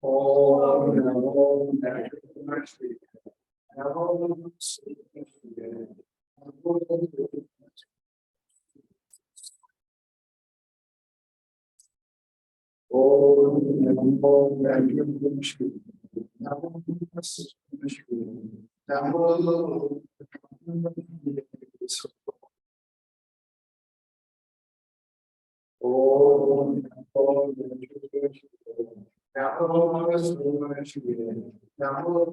Om Namo Narayana. Namo Sivaya. Om Namo Narayana. Namo Sivaya. Namo Om Namo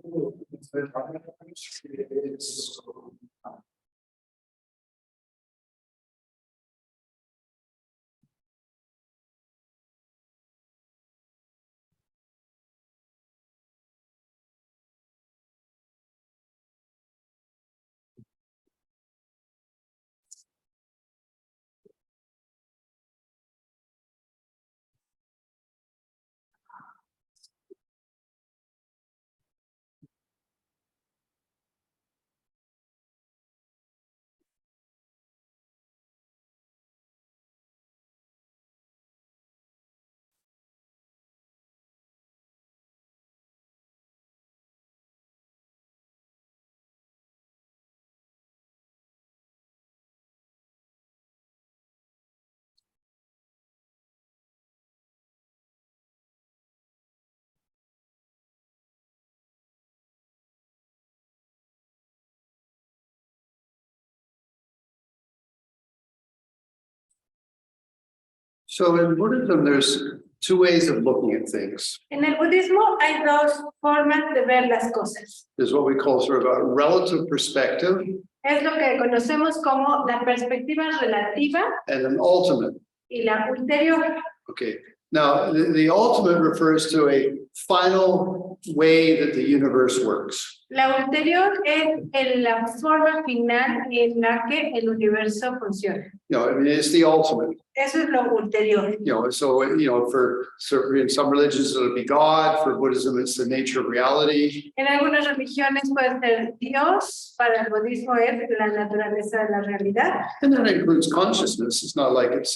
So in Buddhism, there's two ways of looking at things. En el budismo hay dos formas de ver las cosas. There's what we call sort of a relative perspective Es lo que conocemos como la perspectiva relativa and an ultimate. y la ulterior. Okay. Now, the ultimate refers to a final way that the universe works. La ulterior es la forma final en la que el universo funciona. You know, I mean, it's the ultimate. Eso es lo ulterior. You know, so in some religions it'll be God. For Buddhism, it's the nature of reality. En algunas religiones puede ser Dios, para el budismo es la naturaleza de la realidad. And that includes consciousness. It's not like it's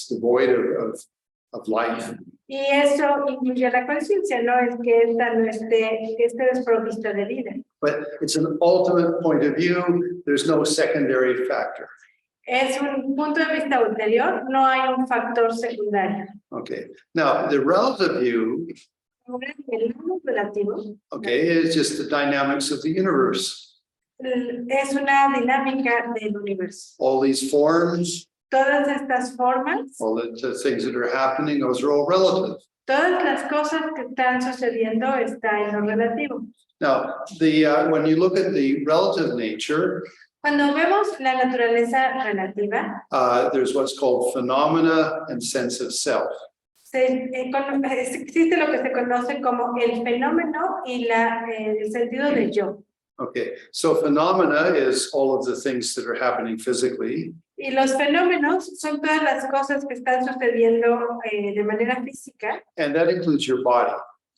devoid of life. Y eso incluye la conciencia, no es que esta no esté, que esté desprovista de vida. But it's an ultimate point of view. There's no secondary factor. Es un punto de vista ulterior, no hay un factor secundario. Okay. Now, the relative view, Ahora, el lado relativo okay, is just the dynamics of the universe. es una dinámica del universo. All these forms, Todas estas formas, all the things that are happening, those are all relative. todas las cosas que están sucediendo están en lo relativo. Now, when you look at the relative nature, Cuando vemos la naturaleza relativa, there's what's called phenomena and sense of self. existe lo que se conoce como el fenómeno y el sentido de yo. Okay, so phenomena is all of the things that are happening physically. Y los fenómenos son todas las cosas que están sucediendo de manera física, And that includes your body.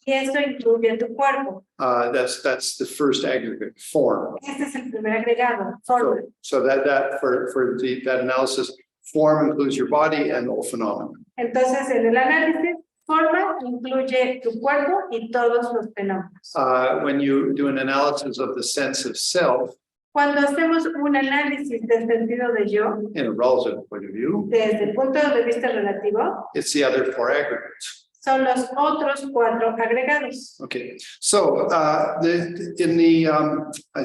y eso incluye tu cuerpo. That's the first aggregate form. Este es el primer agregado, forma. So that for that analysis, form includes your body and all phenomena. Entonces, en el análisis, forma incluye tu cuerpo y todos los fenómenos. When you do an analysis of the sense of self Cuando hacemos un análisis del sentido de yo, in a relative point of view, desde el punto de vista relativo, it's the other four aggregates. son los otros cuatro agregados. Okay, so I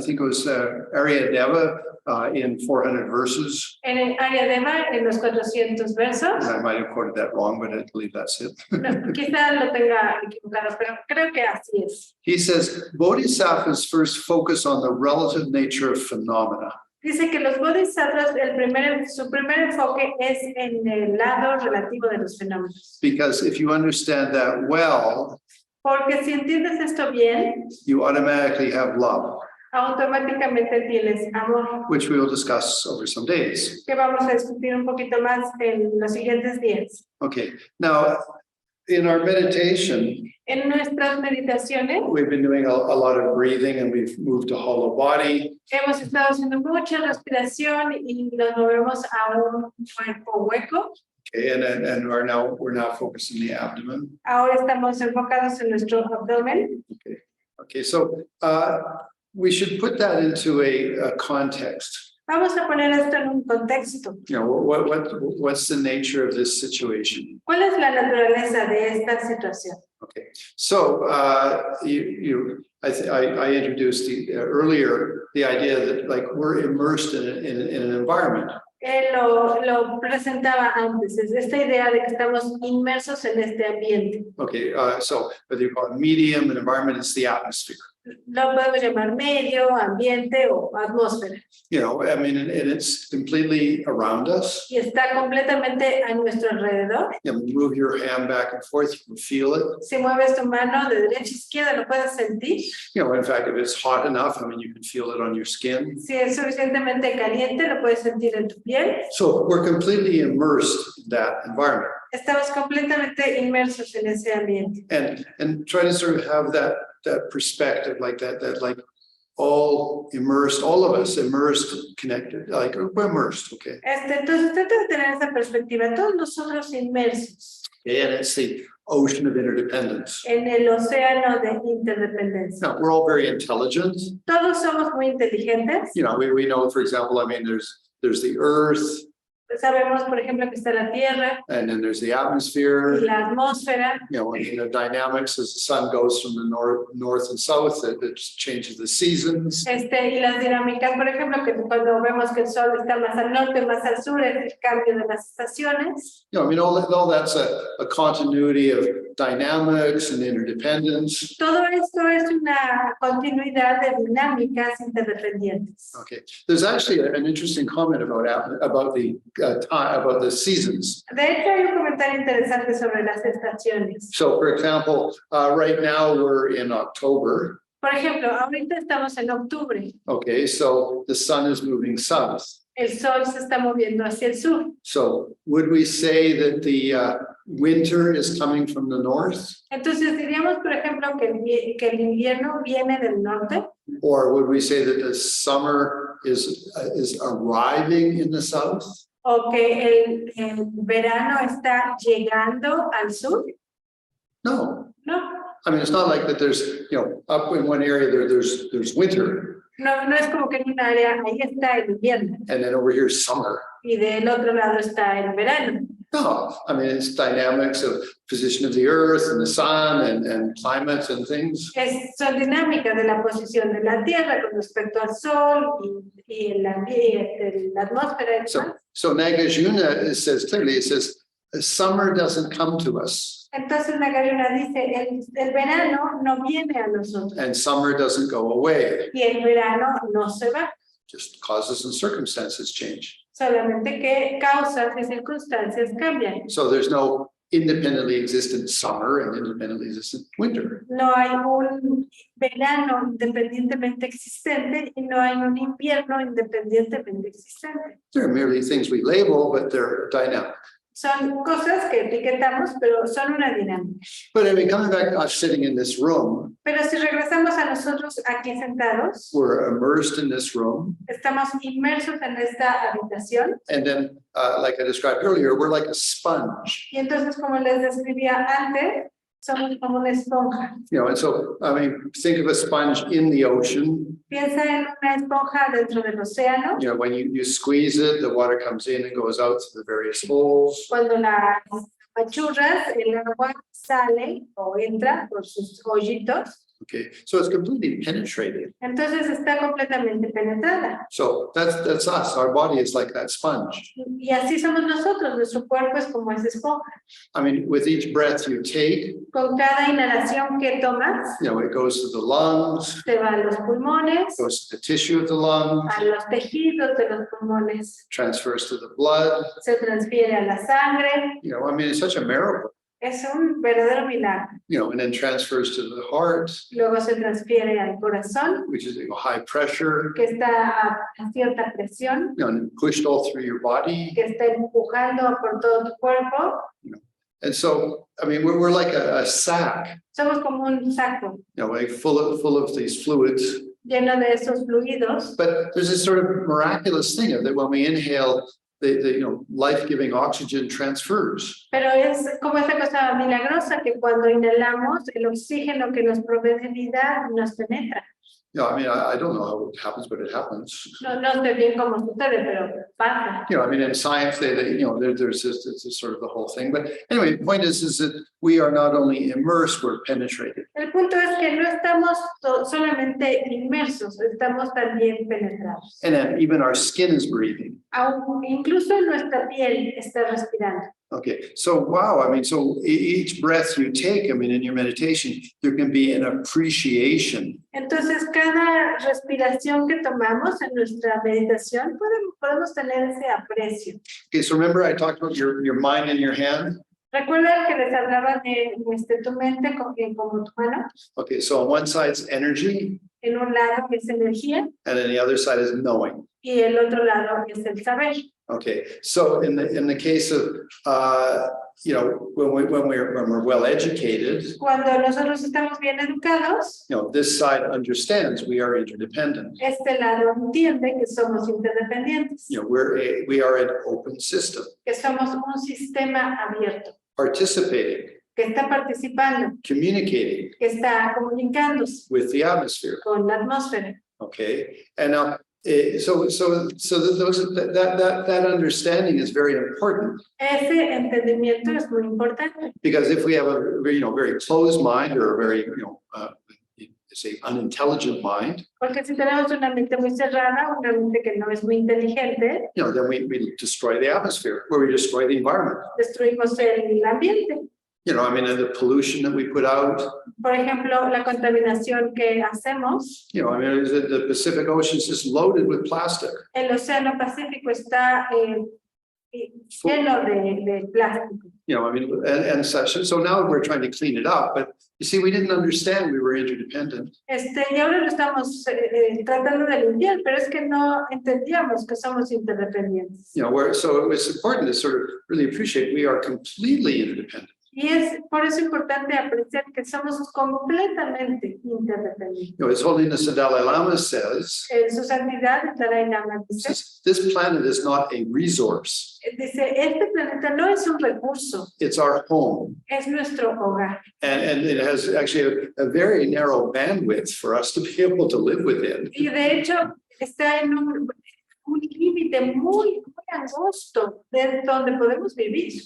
think it was Arya Deva in 400 verses. En el área de Eva, en los 400 versos, I might have quoted that wrong, but I believe that's it. no, quizá lo tenga equivocado, pero creo que así es. He says bodhisattvas first focus on the relative nature of phenomena. Dice que los bodhisattvas, su primer enfoque es en el lado relativo de los fenómenos. Because if you understand that well, Porque si entiendes esto bien, you automatically have love, automáticamente tienes amor, which we will discuss over some days. que vamos a discutir un poquito más en los siguientes días. Okay, now in our meditation, En nuestras meditaciones we've been doing a lot of breathing and we've moved to hollow body. hemos estado haciendo mucha respiración y nos movemos a un cuerpo hueco. Okay, and we're now focused on the abdomen. Ahora estamos enfocados en nuestro abdomen. Okay, so we should put that into a context. Vamos a poner esto en un contexto. You know, what's the nature of this situation? ¿Cuál es la naturaleza de esta situación? Okay, so I introduced earlier the idea that like we're immersed in an environment. Lo presentaba antes, es esta idea de que estamos inmersos en este ambiente. Okay, so whether you call it medium, an environment, it's the atmosphere. Lo podemos llamar medio, ambiente o atmósfera. You know, I mean, and it's completely around us. Y está completamente a nuestro alrededor. You know, move your hand back and forth, you can feel it. Si mueves tu mano de derecha a izquierda, lo puedes sentir. You know, in fact, if it's hot enough, I mean, you can feel it on your skin. Si es suficientemente caliente, lo puedes sentir en tu piel. So we're completely immersed in that environment. Estamos completamente inmersos en ese ambiente. And try to sort of have that perspective like that like all immersed, all of us immersed, connected, like we're immersed, okay? Entonces trata de tener esa perspectiva, todos nosotros inmersos And it's the ocean of interdependence. en el océano de interdependencia. Now, we're all very intelligent. Todos somos muy inteligentes. You know, we know, for example, I mean, there's the earth, Sabemos, por ejemplo, que está la Tierra and then there's the y atmosphere. la atmósfera. You know, and the dynamics as the sun goes from the north and south, it changes the seasons. Y las dinámicas, por ejemplo, que cuando vemos que el sol está más al norte, más al sur, es el cambio de las estaciones. You know, I mean, all that's a continuity of dynamics and interdependence. Todo esto es una continuidad de dinámicas interdependientes. Okay, there's actually an interesting comment about the seasons. De hecho, hay un comentario interesante sobre las estaciones. So, for example, right now we're in October. Por ejemplo, ahorita estamos en octubre. Okay, so the sun is moving south. El sol se está moviendo hacia el sur. So, would we say that the winter is coming from the north? Entonces, diríamos, por ejemplo, que el invierno viene del norte. Or would we say that the summer is arriving in the south? O que el verano está llegando al sur. No, No, I mean, it's not like that there's, you know, up in one area there's winter, no es como que en un área ahí está el invierno and then over here is summer. y del otro lado está el verano. No, I mean, it's dynamics of position of the earth and the sun and climate and things. Son dinámicas de la posición de la Tierra con respecto al sol y el ambiente, la atmósfera. So Nagarjuna says clearly, it says, summer doesn't come to us. Entonces Nagarjuna dice, el verano no viene a nosotros. And summer doesn't go away. Y el verano no se va. Just causes and circumstances change. Solamente que causas y circunstancias cambian. So there's no independently existent summer and independently existent winter. No hay un verano independientemente existente y no hay un invierno independientemente existente. They're merely things we label, but they're dynamic. Son cosas que etiquetamos, pero son una dinámica. But I mean, coming back to us sitting in this room, Pero si regresamos a nosotros aquí sentados, we're immersed in this room. estamos inmersos en esta habitación. And then, like I described earlier, we're like a sponge. Y entonces, como les describía antes, somos como una esponja. You know, and so, I mean, think of a sponge in the ocean. Piensa en una esponja dentro del océano. You know, when you squeeze it, the water comes in and goes out through the various holes. Cuando la apachurras, el agua sale o entra por sus hoyitos. Okay, so it's completely penetrated. Entonces está completamente penetrada. So that's us. Our body is like that sponge. Y así somos nosotros, nuestro cuerpo es como esa esponja. I mean, with each breath you take, Con cada inhalación que tomas, you know, it goes to the lungs, se va a los pulmones, goes to the tissue of the lungs, a los tejidos de los pulmones, transfers to the blood. se transfiere a la sangre. You know, I mean, it's such a miracle. Es un verdadero milagro. You know, and then transfers to the heart, Luego se transfiere al corazón, which is high pressure, que está a cierta presión, you know, and pushed all through your body. que está empujando por todo tu cuerpo. And so, I mean, we're like a sack, Somos como un saco you know, like full of these fluids. lleno de esos fluidos. But there's this sort of miraculous thing of that when we inhale life-giving oxygen transfers. Pero es como esta cosa milagrosa que cuando inhalamos el oxígeno que nos provee de vida nos penetra. I mean, I don't know how it happens, but it happens. No sé bien cómo sucede, pero pasa. I mean, in science, there's this sort of the whole thing. But anyway, the point is that we are not only immersed, we're penetrated. El punto es que no estamos solamente inmersos, estamos también penetrados. And then even our skin is breathing. Incluso nuestra piel está respirando. Okay, so wow, I mean, so each breath you take, I mean, in your meditation, there can be an appreciation. Entonces, cada respiración que tomamos en nuestra meditación podemos tener ese aprecio. Okay, so remember I talked about your mind and your hand? ¿Recuerdan que les hablaba de tu mente como tu mano? Okay, so on one side is energy, En un lado es energía and then the other side is knowing. y el otro lado es el saber. Okay, so in the case of when we're well educated, Cuando nosotros estamos bien educados, this side understands we are interdependent. este lado entiende que somos interdependientes, We are an open system, que somos un sistema abierto, participating, que está participando, communicating que está comunicándose with the atmosphere. con la atmósfera. Okay, and now that understanding is very important, Ese entendimiento es muy importante, because if we have a very closed mind or a very say unintelligent mind, porque si tenemos una mente muy cerrada, una mente que no es muy inteligente, then we destroy the atmosphere, where we destroy the environment. destruimos el ambiente. I mean, and the pollution that we put out. Por ejemplo, la contaminación que hacemos. I mean, the Pacific Ocean is just loaded with plastic. El océano Pacífico está lleno de plástico. I mean, and such. So now we're trying to clean it up, but you see, we didn't understand we were interdependent. Y ahora lo estamos tratando de limpiar, pero es que no entendíamos que somos interdependientes. So it's important to sort of really appreciate we are completely interdependent. Y es por eso importante apreciar que somos completamente interdependientes. His Holiness the Dalai Lama says, Su santidad, el Dalai Lama dice, this planet is not a resource. Dice, este planeta no es un recurso, It's our home. es nuestro hogar. And it has actually a very narrow bandwidth for us to be able to live within. Y de hecho está en un límite muy angosto de donde podemos vivir.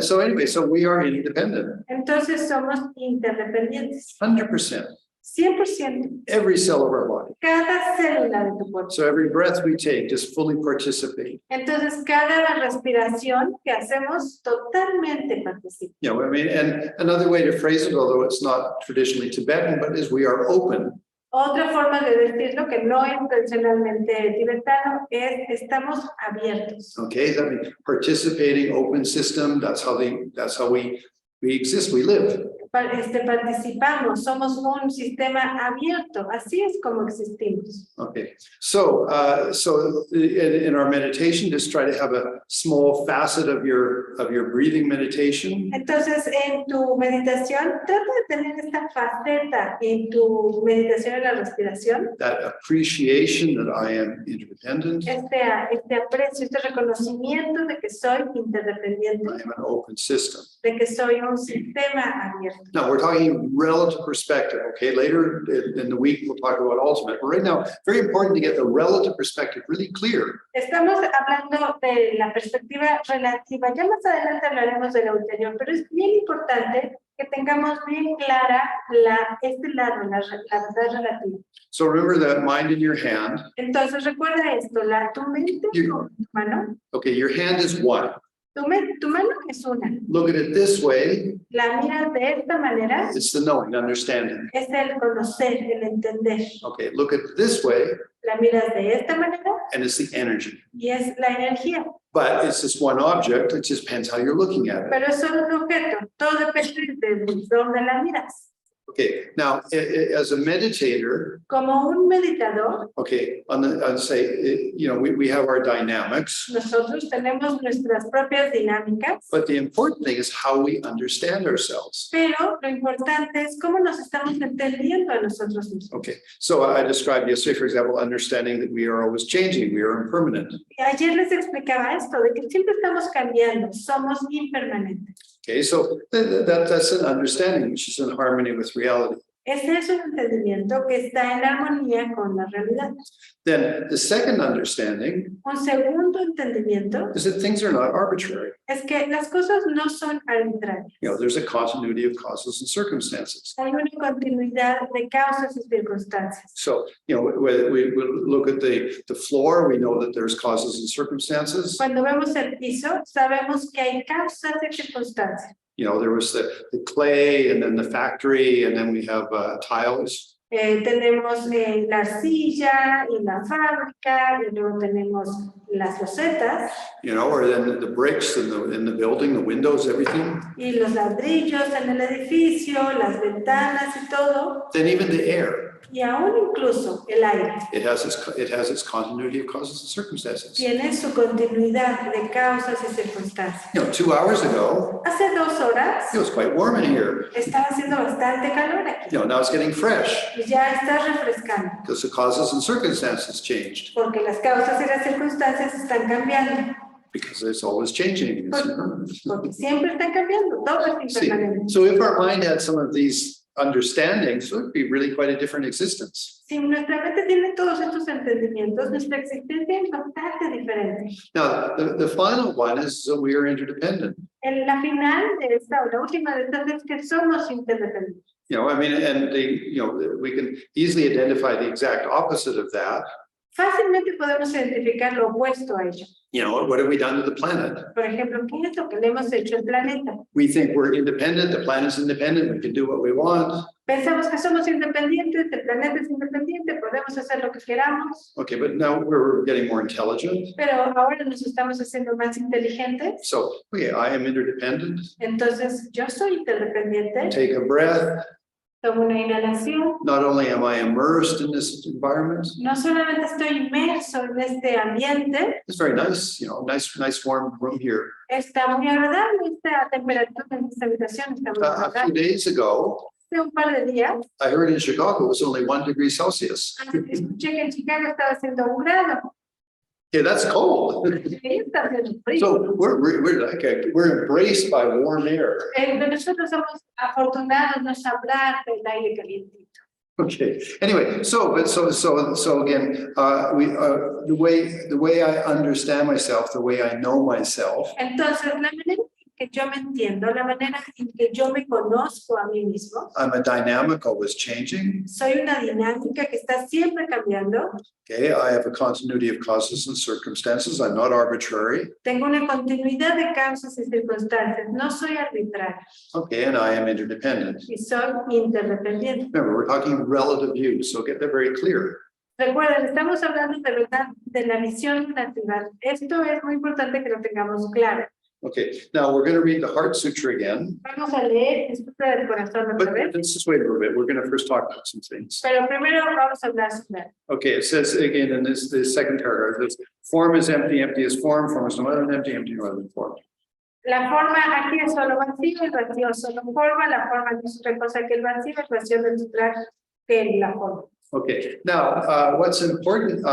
So anyway, so we are interdependent. Entonces somos interdependientes. 100%. 100%. Every cell of our body. Cada célula de tu cuerpo. So every breath we take, just fully participate. Entonces cada respiración que hacemos totalmente participa. I mean, and another way to phrase it, although it's not traditionally Tibetan, but is we are open. Otra forma de decirlo que no intencionalmente tibetano es estamos abiertos. Okay, I mean, participating, open system, that's how we exist, we live. Participamos, somos un sistema abierto, así es como existimos. Okay, so in our meditation, just try to have a small facet of your breathing meditation. Entonces, en tu meditación, trata de tener esta faceta en tu meditación en la respiración. That appreciation that I am interdependent. Este aprecio, este reconocimiento de que soy interdependiente, I am an open system. de que soy un sistema abierto. Now we're talking relative perspective, okay? Later in the week, we'll talk about ultimate. But right now, very important to get the relative perspective really clear. Estamos hablando de la perspectiva relativa. Ya más adelante hablaremos de la ulterior, pero es bien importante que tengamos bien clara este lado, la verdad relativa. So remember that mind in your hand. Entonces recuerda esto, tu mente con tu mano. Okay, your hand is one. Tu mano es una. Look at it this way. La miras de esta manera. It's the knowing, understanding. Es el conocer, el entender. Okay, look at it this way. La miras de esta manera. And it's the energy. Y es la energía. But it's just one object. It just depends how you're looking at it. Pero es solo un objeto. Todo depende de dónde la miras. Okay, now, as a meditator, Como un meditador, okay, on say, we have our dynamics, nosotros tenemos nuestras propias dinámicas, but the important thing is how we understand ourselves. pero lo importante es cómo nos estamos entendiendo a nosotros mismos. Okay, so I described yesterday, for example, understanding that we are always changing, we are impermanent. Ayer les explicaba esto, de que siempre estamos cambiando, somos impermanentes. Okay, so that's an understanding which is in harmony with reality. Ese es un entendimiento que está en armonía con la realidad. Then the second understanding Un segundo entendimiento is that things are not arbitrary. es que las cosas no son arbitrarias. There's a continuity of causes and circumstances. Hay una continuidad de causas y circunstancias. So, when we look at the floor, we know that there's causes and circumstances. Cuando vemos el piso, sabemos que hay causas y circunstancias. There was the clay and then the factory, and then we have tiles. Tenemos la arcilla y la fábrica, y luego tenemos las losetas Or then the bricks in the building, the windows, everything. y los ladrillos en el edificio, las ventanas y todo, Then even the air, y aún incluso el aire it has its continuity of causes and circumstances. tiene su continuidad de causas y circunstancias. 2 hours ago, Hace 2 horas it was quite warm in here. estaba haciendo bastante calor aquí Now it's getting fresh y ya está refrescando because the causes and circumstances changed, porque las causas y las circunstancias están cambiando, because it's always changing. It's impermanent. porque siempre están cambiando, todo es See, impermanente. so if our mind had some of these understandings, it would be really quite a different existence. Si nuestra mente tiene todos estos entendimientos, nuestra existencia es bastante diferente. Now, the final one is that we are interdependent. En la final de esta, o la última de estas es que somos interdependientes. And we can easily identify the exact opposite of that. Fácilmente podemos identificar lo opuesto a ello. What have we done to the planet? Por ejemplo, ¿qué es lo que le hemos hecho al planeta? We think we're independent, the planet's independent, we can do what we want. Pensamos que somos independientes, el planeta es independiente, podemos hacer lo que queramos, Okay, but now we're getting more intelligent. pero ahora nos estamos haciendo más inteligentes. So, okay, I am interdependent. Entonces, yo soy interdependiente, Take a breath. tomo una inhalación. Not only am I immersed in this environment, No solamente estoy inmerso en este ambiente, it's very nice, nice warm room here. está muy agradable esta temperatura en esta habitación, está muy A few agradable. days ago, Hace un par de días, I heard in Chicago it was only 1 degree Celsius. escuché que en Chicago estaba haciendo 1 grado. Okay, that's cold. Ahí está haciendo frío. So we're embraced by warm air. Nosotros somos afortunados, nos hablar del aire calientito. Okay. Anyway, so again, the way I understand myself, the way I know myself, Entonces, la manera en que yo me entiendo, la manera en que yo me conozco a mí mismo, I'm a dynamic, always changing. soy una dinámica que está siempre cambiando. Okay, I have a continuity of causes and circumstances. I'm not arbitrary. Tengo una continuidad de causas y circunstancias, no soy arbitraria Okay, and I am interdependent. y soy interdependiente. Remember, we're talking relative views, so get that very clear. Recuerden, estamos hablando de verdad de la visión relativa. Esto es muy importante que lo tengamos claro. Okay, now we're going to read the Heart Sutra again, Vamos a leer el Sutra del Corazón otra but vez, let's just wait a little bit. We're going to first talk about some things. pero primero vamos a hablar sobre él. Okay, it says again in this second paragraph, it says, form is empty, empty is form is no other than empty, empty no other than form. La forma aquí es solo vacío, el vacío es solo forma, la forma no es otra cosa que el vacío no es otra que la forma. Okay, now what's important,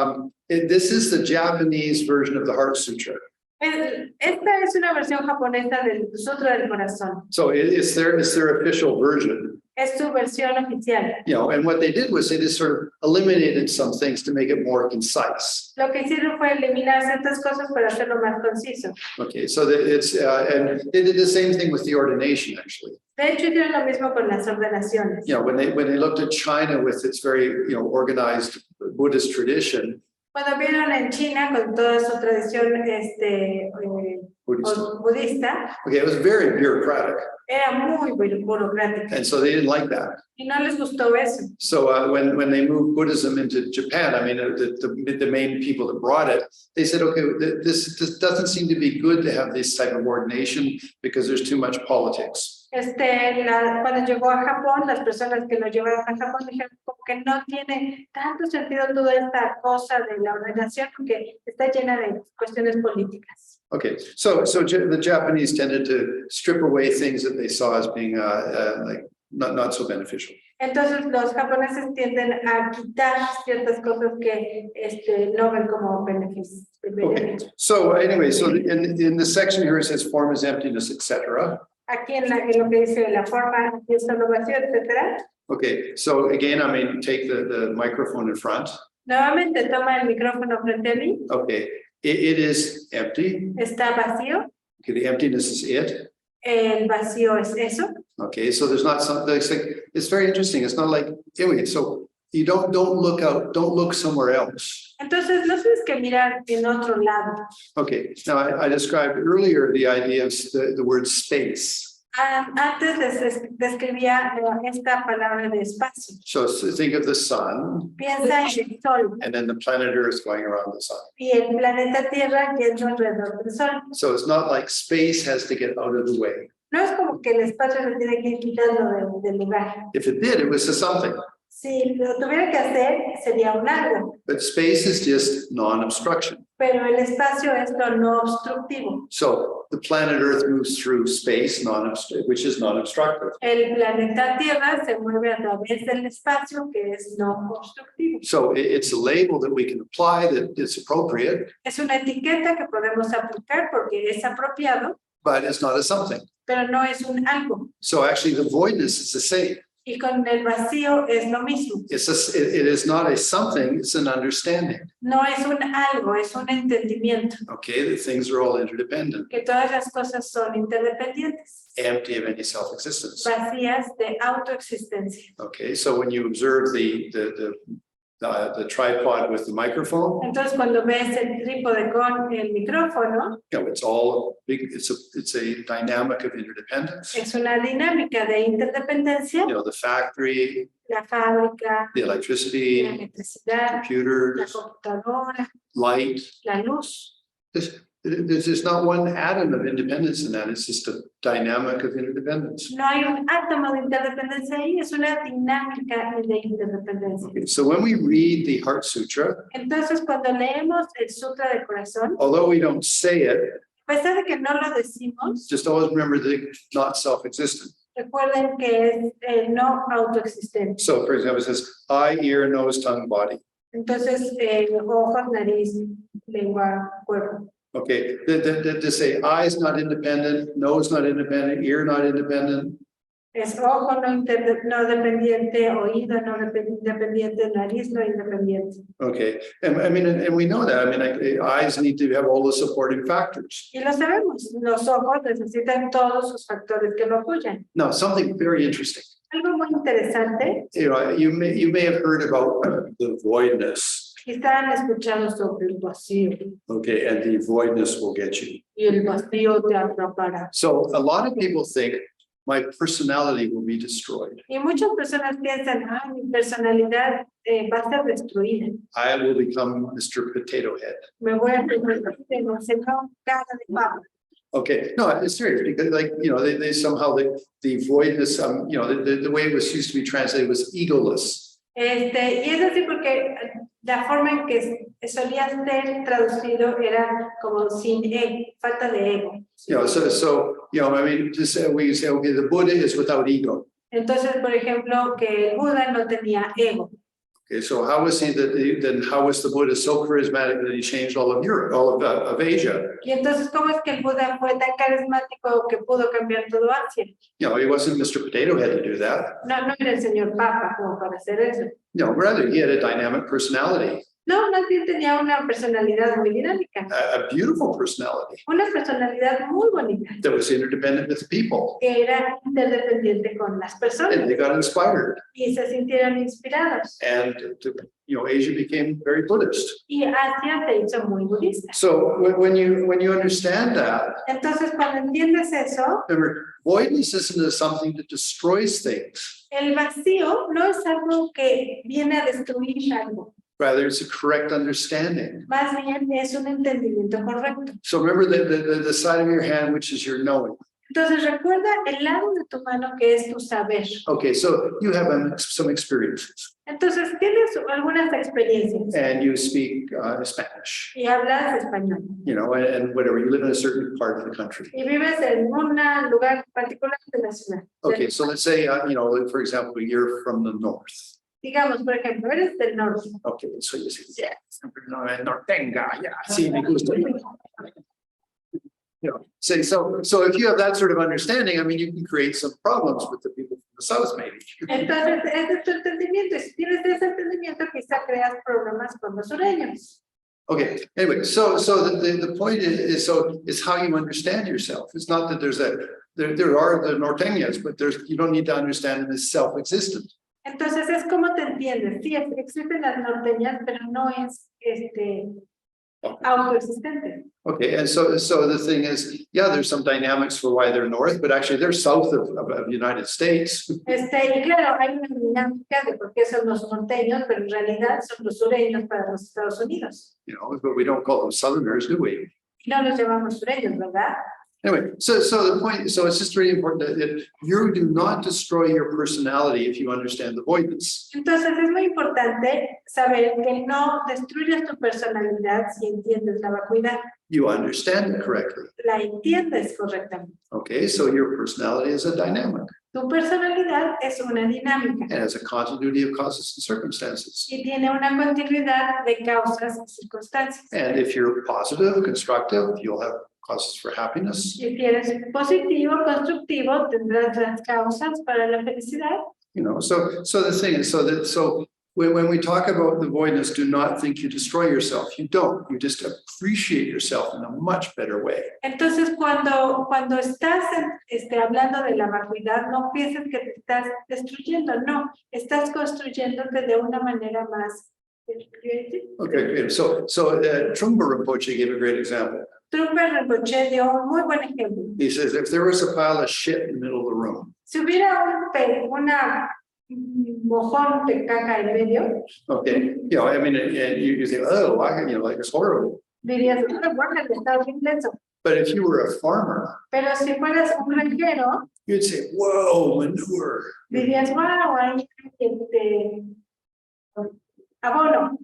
this is the Japanese version of the Heart Sutra. Esta es una versión japonesa del Sutra del Corazón. So it's their official version, Es su versión oficial. and what they did was they just sort of eliminated some things to make it more concise. Lo que hicieron fue eliminar ciertas cosas para hacerlo más conciso. Okay, so that it's, and they did the same thing with the ordination, actually. De hecho, hicieron lo mismo con las ordenaciones. When they looked at China with its very, organized Buddhist tradition, Cuando vieron en China con toda su tradición Buddhist, budista, okay, it was very bureaucratic, era muy burocrática and so they didn't like that. y no les gustó eso. So when they moved Buddhism into Japan, I mean, the main people that brought it, they said, okay, this doesn't seem to be good to have this type of ordination because there's too much politics. Cuando llegó a Japón, las personas que lo llevaron a Japón dijeron como que no tiene tanto sentido toda esta cosa de la ordenación porque está llena de cuestiones políticas. Okay, so the Japanese tended to strip away things that they saw as being like not so beneficial. Entonces los japoneses tienden a quitar ciertas cosas que no ven como beneficios. Okay, so anyway, so in the section here it says form is emptiness, etc. Aquí en lo que dice la forma y solo vacío, etcétera. Okay, so again, I mean, take the microphone in front. Nuevamente toma el micrófono frente a mí. Okay, it is empty. Está vacío. Okay, the emptiness is it. El vacío es eso. Okay, so there's not something, it's very interesting. It's not like, anyway, so you don't look out, don't look somewhere else. Entonces no tienes que mirar en otro lado. Okay, now I described earlier the idea of the word space. Antes describía esta palabra de espacio. So think of the sun. Piensa en el sol. And then the planet Earth going around the sun. Y el planeta Tierra yendo alrededor del sol. So it's not like space has to get out of the way. No es como que el espacio se tiene que ir quitando del lugar. If it did, it was a something. Si lo tuviera que hacer, sería un algo. But space is just non-obstruction. Pero el espacio es lo no obstructivo. So the planet Earth moves through space, which is non-obstructive. El planeta Tierra se mueve a través del espacio que es no obstructivo. So it's a label that we can apply that is appropriate. Es una etiqueta que podemos aplicar porque es apropiado. But it's not a something. Pero no es un algo. So actually the voidness is the same. Y con el vacío es lo mismo. It is not a something, it's an understanding. No es un algo, es un entendimiento. Okay, that things are all interdependent, Que todas las cosas son interdependientes. empty of any self-existence. Vacías de autoexistencia. Okay, so when you observe the tripod with the microphone, Entonces cuando ves el trípode con el micrófono, it's all big, it's a dynamic of interdependence. es una dinámica de interdependencia. The factory, La fábrica, the la electricity, electricidad, la computers, computadora, light. la luz. There's just not one atom of independence in that. It's just a dynamic of interdependence. No hay un átomo de interdependencia ahí, es una dinámica de interdependencia. Okay, so when we read the Heart Sutra, Entonces, cuando leemos el Sutra del Corazón, although we don't say it, a pesar de que no lo decimos, just always remember that it's not self-existent. recuerden que es no autoexistente. So for example, it says eye, ear, nose, tongue, body. Entonces, ojos, nariz, lengua, cuerpo. Okay, to say eye is not independent, nose not independent, ear not independent. Es ojo no dependiente, oído no independiente, nariz no independiente. Okay, and I mean, and we know that. I mean, like, eyes need to have all the supporting factors. Y lo sabemos, los ojos necesitan todos sus factores que lo apoyan. Now, something very interesting. Algo muy interesante, You may have heard about the voidness. quizá han escuchado sobre el vacío Okay, and the voidness will get you. y el vacío te atrapará. So a lot of people think my personality will be destroyed. Y muchas personas piensan, mi personalidad va a ser destruida. I will become Mr. Potato Head. Me voy a convertir en un señor cara de papa. Okay, no, it's serious because like, they somehow the voidness, the way it was used to be translated was egoless. Y es así porque la forma en que solía ser traducido era como sin falta de ego. I mean, we say, okay, the Buddha is without ego. Entonces, por ejemplo, que el Buda no tenía ego. Okay, so how was then how was the Buddha so charismatic that he changed all of Europe, all of Asia? Y entonces, ¿cómo es que el Buda fue tan carismático que pudo cambiar todo Asia? He wasn't Mr. Potato Head to do that. No era el señor Papa como para hacer eso. Rather, he had a dynamic personality. No, más bien tenía una personalidad muy dinámica. A beautiful personality Una personalidad muy bonita. that was interdependent with people. Que era interdependiente con las personas. And they got inspired. Y se sintieron inspirados. And, Asia became very Buddhist. Y Asia se hizo muy budista. So when you understand that, Entonces, cuando entiendes eso, remember, voidness isn't something that destroys things. el vacío no es algo que viene a destruir algo. Rather, it's a correct understanding. Más bien es un entendimiento correcto. So remember the side of your hand, which is your knowing. Entonces recuerda el lado de tu mano que es tu saber. Okay, so you have some experiences Entonces tienes algunas experiencias and you speak Spanish, y hablas español you know, and whatever, you live in a certain part of the country. y vives en un lugar particular de la ciudad. Okay, so let's say, you know, like, for example, you're from the north. Digamos, por ejemplo, eres del norte. Okay, so you say, yeah, nortenga, yeah, sí, me gusta. You know, say, so if you have that sort of understanding, I mean, you can create some problems with the people from the south, maybe. Entonces, ese es tu entendimiento. Y si tienes ese entendimiento, quizá creas problemas con los sureños. Okay, anyway, so the point is how you understand yourself. It's not that there are the norteñas, but you don't need to understand them as self-existent. Entonces, es como te entiendes. Sí, existen las norteñas, pero no es autoexistente. Okay, and so the thing is, yeah, there's some dynamics for why they're north, but actually they're south of the United States. Y claro, hay una dinámica de por qué son los norteños, pero en realidad son los sureños para los Estados Unidos. You know, but we don't call them southerners, do we? Y no los llamamos sureños, ¿verdad? Anyway, so the point, so it's just really important that you do not destroy your personality if you understand the voidness. Entonces es muy importante saber que no destruyes tu personalidad si entiendes la vacuidad. You understand it correctly. La entiendes correctamente. Okay, so your personality is a dynamic Tu personalidad es una dinámica and has a continuity of causes and circumstances. y tiene una continuidad de causas y circunstancias. And if you're positive, constructive, you'll have causes for happiness. Si eres positivo, constructivo, tendrás las causas para la felicidad. You know, so the thing is, so when we talk about the voidness, do not think you destroy yourself. You don't. You just appreciate yourself in a much better way. Entonces, cuando estás hablando de la vacuidad, no pienses que te estás destruyendo, no, estás construyéndote de una manera más. Okay, so Trungpa Rinpoche gave a great example. Trungpa Rinpoche dio un muy buen ejemplo. He says, if there was a pile of shit in the middle of the room, Si hubiera un mojón de caca en medio, okay, you know, I mean, and you say, oh, you know, like it's horrible. dirías, bueno, está bien denso. But if you were a farmer, Pero si fueras un granjero, you'd say, whoa, manure. dirías, wow, hay abono.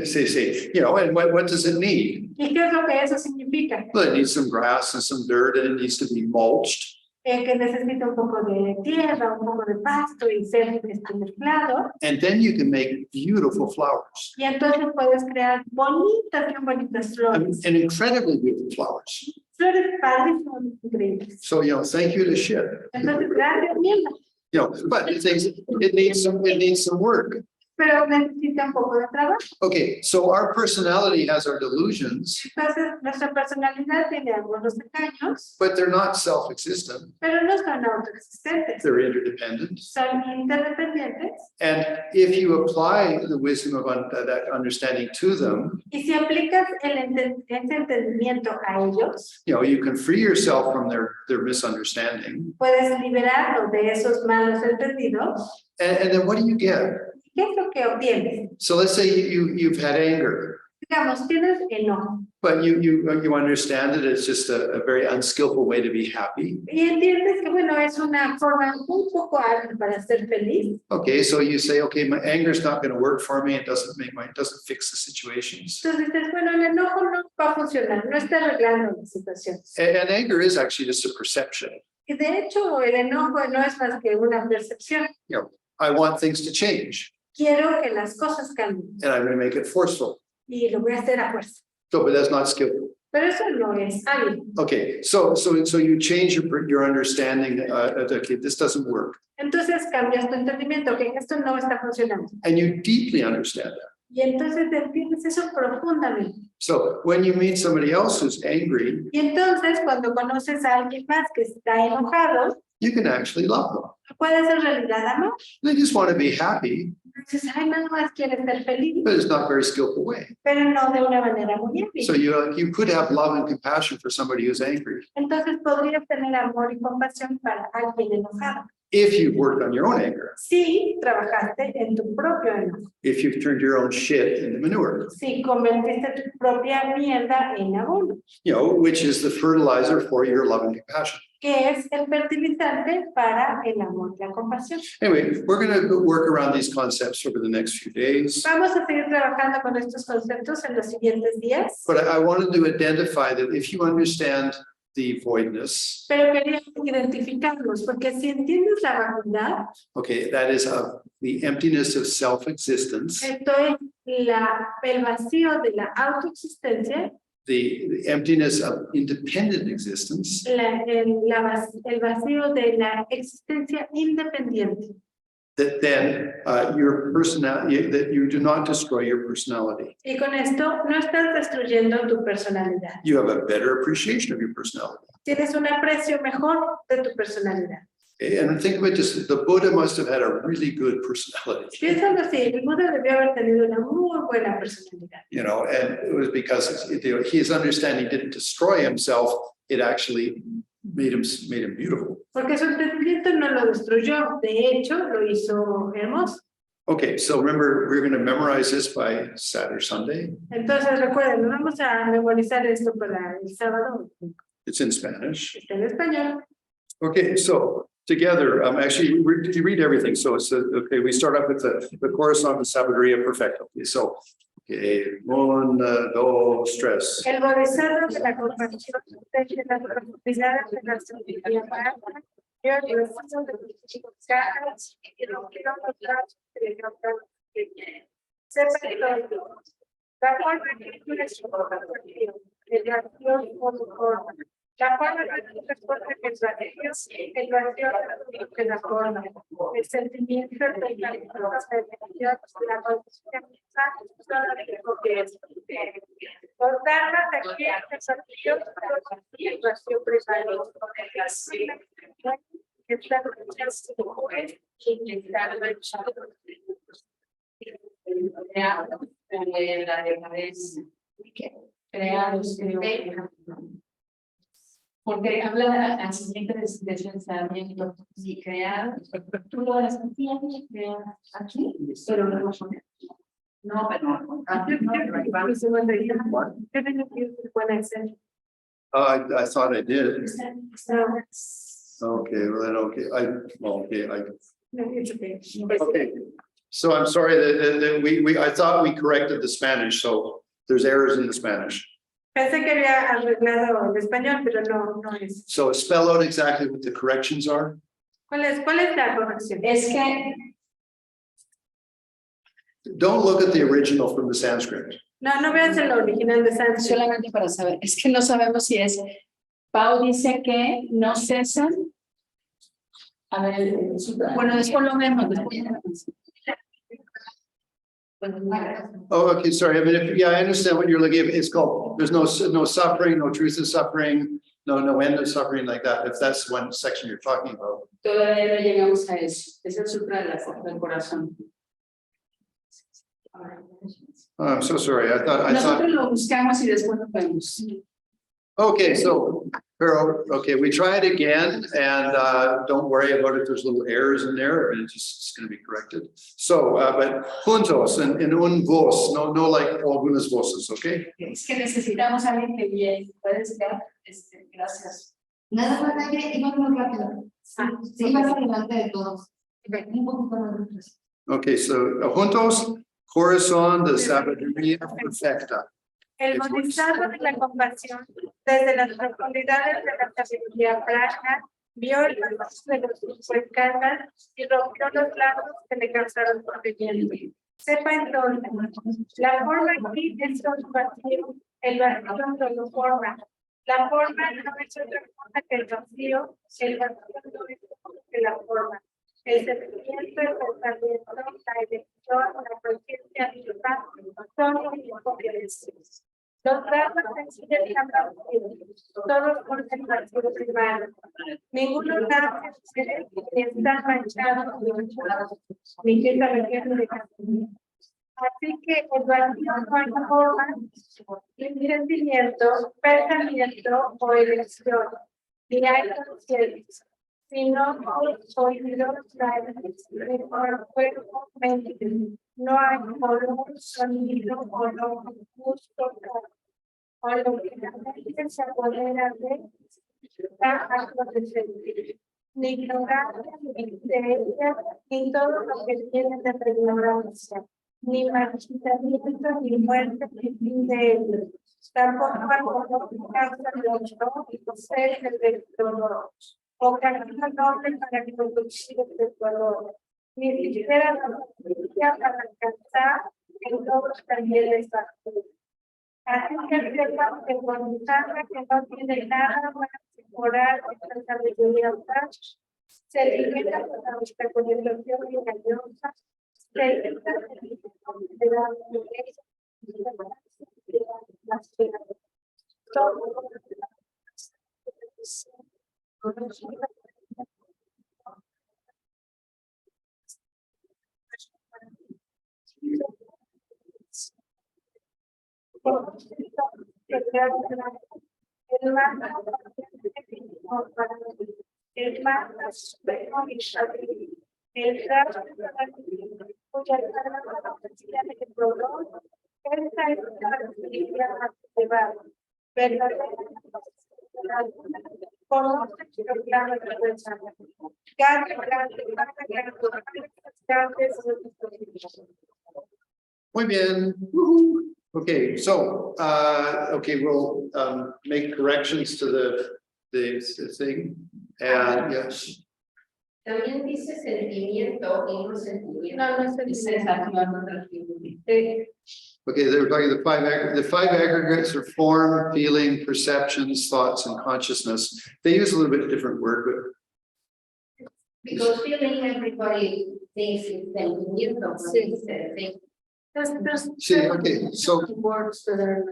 See, you know, and what does it need? ¿Y qué es lo que eso significa? Well, it needs some grass and some dirt, and it needs to be mulched. Que necesita un poco de tierra, un poco de pasto y ser mezclado. And then you can make beautiful flowers. Y entonces puedes crear bonitas, bien bonitas flores. And incredibly beautiful flowers. Flores padrísimas, increíbles. So, you know, thank you to shit. Entonces, gracias, mierda. You know, but it needs some work. Pero necesita un poco de trabajo. Okay, so our personality has our delusions, Entonces, nuestra personalidad tiene algunos engaños, but they're not self-existent. pero no son autoexistentes. They're interdependent. Son interdependientes. And if you apply the wisdom of that understanding to them, Y si aplicas ese entendimiento a ellos, you know, you can free yourself from their misunderstanding. puedes liberarlos de esos malos entendidos. And then what do you get? ¿Qué es lo que obtienes? So let's say you've had anger, Digamos, tienes enojo but you understand that it's just a very unskillful way to be happy. y entiendes que, bueno, es una forma un poco hábil para ser feliz. Okay, so you say, okay, my anger is not going to work for me. It doesn't fix the situations. Entonces dices, bueno, el enojo no va a funcionar, no está arreglando las situaciones. And anger is actually just a perception. Y de hecho, el enojo no es más que una percepción. You know, I want things to change, Quiero que las cosas cambien and I'm going to make it forceful. y lo voy a hacer a fuerza. So, but that's not skillful. Pero eso no es hábil. Okay, so you change your understanding. Okay, this doesn't work, Entonces cambias tu entendimiento, que esto no está funcionando. and you deeply understand that. Y entonces entiendes eso profundamente. So when you meet somebody else who's angry, Y entonces cuando conoces a alguien más que está enojado, you can actually love them. puede ser realidad amor. They just want to be happy, Entonces, ay, nada más quiere ser feliz, but it's not a very skillful way. pero no de una manera muy hábil. So you could have love and compassion for somebody who's angry. Entonces podrías tener amor y compasión para alguien enojado. If you've worked on your own anger, Si trabajaste en tu propio enojo. if you've turned your own shit into manure, Si convertiste tu propia mierda en abono, which is the fertilizer for your love and compassion. que es el fertilizante para el amor y la compasión. Anyway, we're going to work around these concepts over the next few days. Vamos a seguir trabajando con estos conceptos en los siguientes días, But I wanted to identify that if you understand the voidness, pero quería identificarlos, porque si entiendes la vacuidad, okay, that is the emptiness of self-existence, esto es el vacío de la autoexistencia, the emptiness of independent existence, el vacío de la existencia independiente. that then your personality, that you do not destroy your personality. Y con esto no estás destruyendo tu personalidad. You have a better appreciation of your personality. Tienes un aprecio mejor de tu personalidad. And think of it just, the Buddha must have had a really good personality, Piénsalo así, el Buda debió haber tenido una muy buena personalidad. and it was because his understanding didn't destroy himself, it actually made him beautiful. Porque su entendimiento no lo destruyó, de hecho, lo hizo hermoso. Okay, so remember, we're going to memorize this by Saturday, Sunday. Entonces, recuerden, vamos a memorizar esto para el sábado. It's in Spanish. Está en español. Okay, so together, actually, you read everything. So it's, okay, we start up with the Corazon de Sabiduría Perfecta. Okay, so, okay, un, dos, tres. El bodhisattva de la compasión de las profundidades de la sabiduría para yo el refuerzo de los caras y los kilómetros de los sepa todo. La forma que es su compasión, el vacío por su forma. La forma que responde que el vacío de la forma, el sentimiento de la que es. Por darla aquí el desafío de la vacío privado. Porque habla así de pensamiento y crear, tú lo haces aquí, pero no lo pones. No, pero no. I thought I did. Okay, well then, okay, so I'm sorry that I thought we corrected the Spanish, so there's errors in the Spanish. Pensé que había arreglado el español, pero no es. So spell out exactly what the corrections are. ¿Cuál es la corrección? Es que Don't look at the original from the Sanskrit. No veas el original de Sánscrito. solamente para saber, es que no sabemos si es. Pau dice que no cesan. A ver, bueno, después lo vemos. Oh, okay, sorry. I mean, I understand what you're looking at. It's called, there's no suffering, no truth of suffering, no end of suffering like that. If that's one section you're talking about. Todavía no llegamos a eso. Es el sutra del corazón. Oh, I'm so sorry. I thought. Nosotros lo buscamos y después lo vemos. Okay, so, Pero, okay, we try it again and don't worry about it. There's little errors in there and it's going to be corrected. So, but juntos en un voz, no like algunas voces, okay? Es que necesitamos a alguien que viene. Puedes ver, gracias. Nada más hay que ir muy rápido. Sí, vas adelante de todos. Un poquito más rápido. Okay, so juntos, corazón de sabiduría perfecta. El bodhisattva de la compasión, desde las profundidades de la sabiduría prana, vio el paso de los supercargas y rompió los lazos que le causaron sufrimiento. Sepa entonces, la forma aquí es su vacío, el vacío solo forma. La forma no es otra cosa que el vacío no es que la forma. El sentimiento, el pensamiento, la elección, la conciencia total son los mismos que decimos. Los rasgos sencillos cambian, todos por el vacío primario. Ninguno nace ni está manchado ni queda relleno de camino. Así que el vacío no hay forma, ni sentimiento, pensamiento o elección, ni hay conciencia. sino por oídos, por cuerpo, mente. No hay color, sonido, olor, gusto, o lo que la mente se apodera de está aconteciendo. Ni ignorancia, ni creencia, ni todo lo que viene de la ignorancia, ni marchitamiento, ni muerte, ni fin de ello. Tampoco hay dolor que causa el dolor y ser el dolor, o camino noble para producir el dolor, ni siquiera la justicia para alcanzar el logro también de esa vida. Así que sepa que voluntad que no tiene nada para mejorar esta sabiduría, se limita por la obstaculización engañosa, se limita de la violencia y de la esperanza. El más supremo y el caso cuya capacidad de dolor, esta es la capacidad de verdadera conoce que lo que haga la persona. Muy bien. Okay, so, okay, we'll, make corrections to the thing. And yes, También dice sentimiento y no sentimiento. No, no se Es dice. okay, they were talking the five aggregates are form, feeling, perceptions, thoughts, and consciousness. They use a little bit different word, Because feeling everybody thinks it's sentimiento. See, okay, so- Words that are.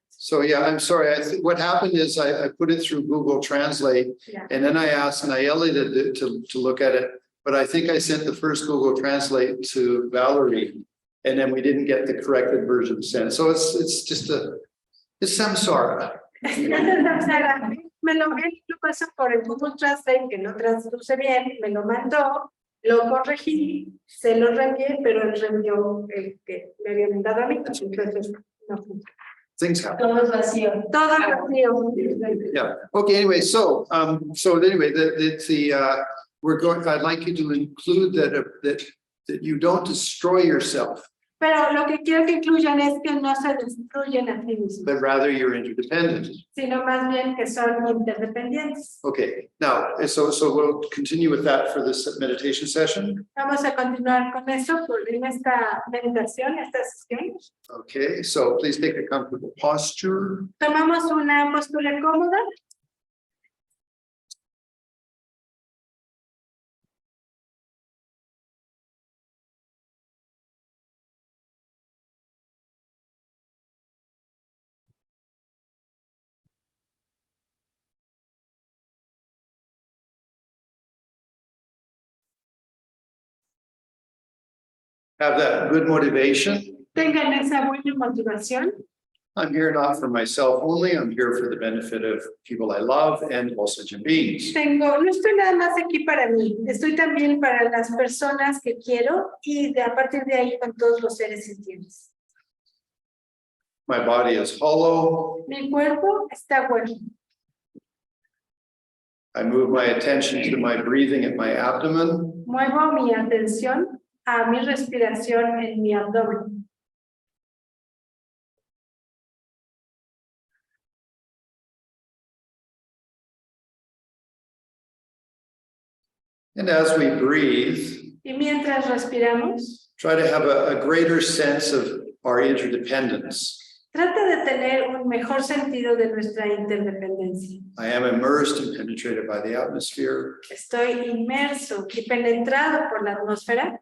so yeah, I'm sorry. What happened is I put it through Google Translate. Yeah. And then I asked Nayeli to look at it, but I think I sent the first Google Translate to Valerie. And then we didn't get the corrected version sent. So it's just it's samsara. Me lo pasó por el Google Translate, que no traduce bien, me lo mandó, lo corregí, se lo reenvié, pero él reenvió el que me había mandado a mí, entonces no funciona. Things happen. Todo es vacío. Todo vacío. Yeah. Okay. Anyway, so anyway, we're going. I'd like you to include that you don't destroy yourself, Pero lo que quiero que incluyan es que no se destruyen a sí mismos, but rather you're interdependent. sino más bien que son interdependientes. Okay. Now, so we'll continue with that for this meditation session. Vamos a continuar con eso en esta meditación, esta sesión. Okay. So please take a comfortable posture. Tomamos una postura cómoda. Have that good motivation. Tengan esa buena motivación. I'm here not for myself only. I'm here for the benefit of people I love and all sentient beings. No estoy nada más aquí para mí, estoy también para las personas que quiero y a partir de ahí con todos los seres sintientes. My body is hollow. Mi cuerpo está bueno. I move my attention to my breathing at my abdomen. Muevo mi atención a mi respiración en mi abdomen. And as we breathe, Y mientras respiramos, try to have a greater sense of our interdependence. trata de tener un mejor sentido de nuestra interdependencia. I am immersed and penetrated by the atmosphere. Estoy inmerso y penetrado por la atmósfera.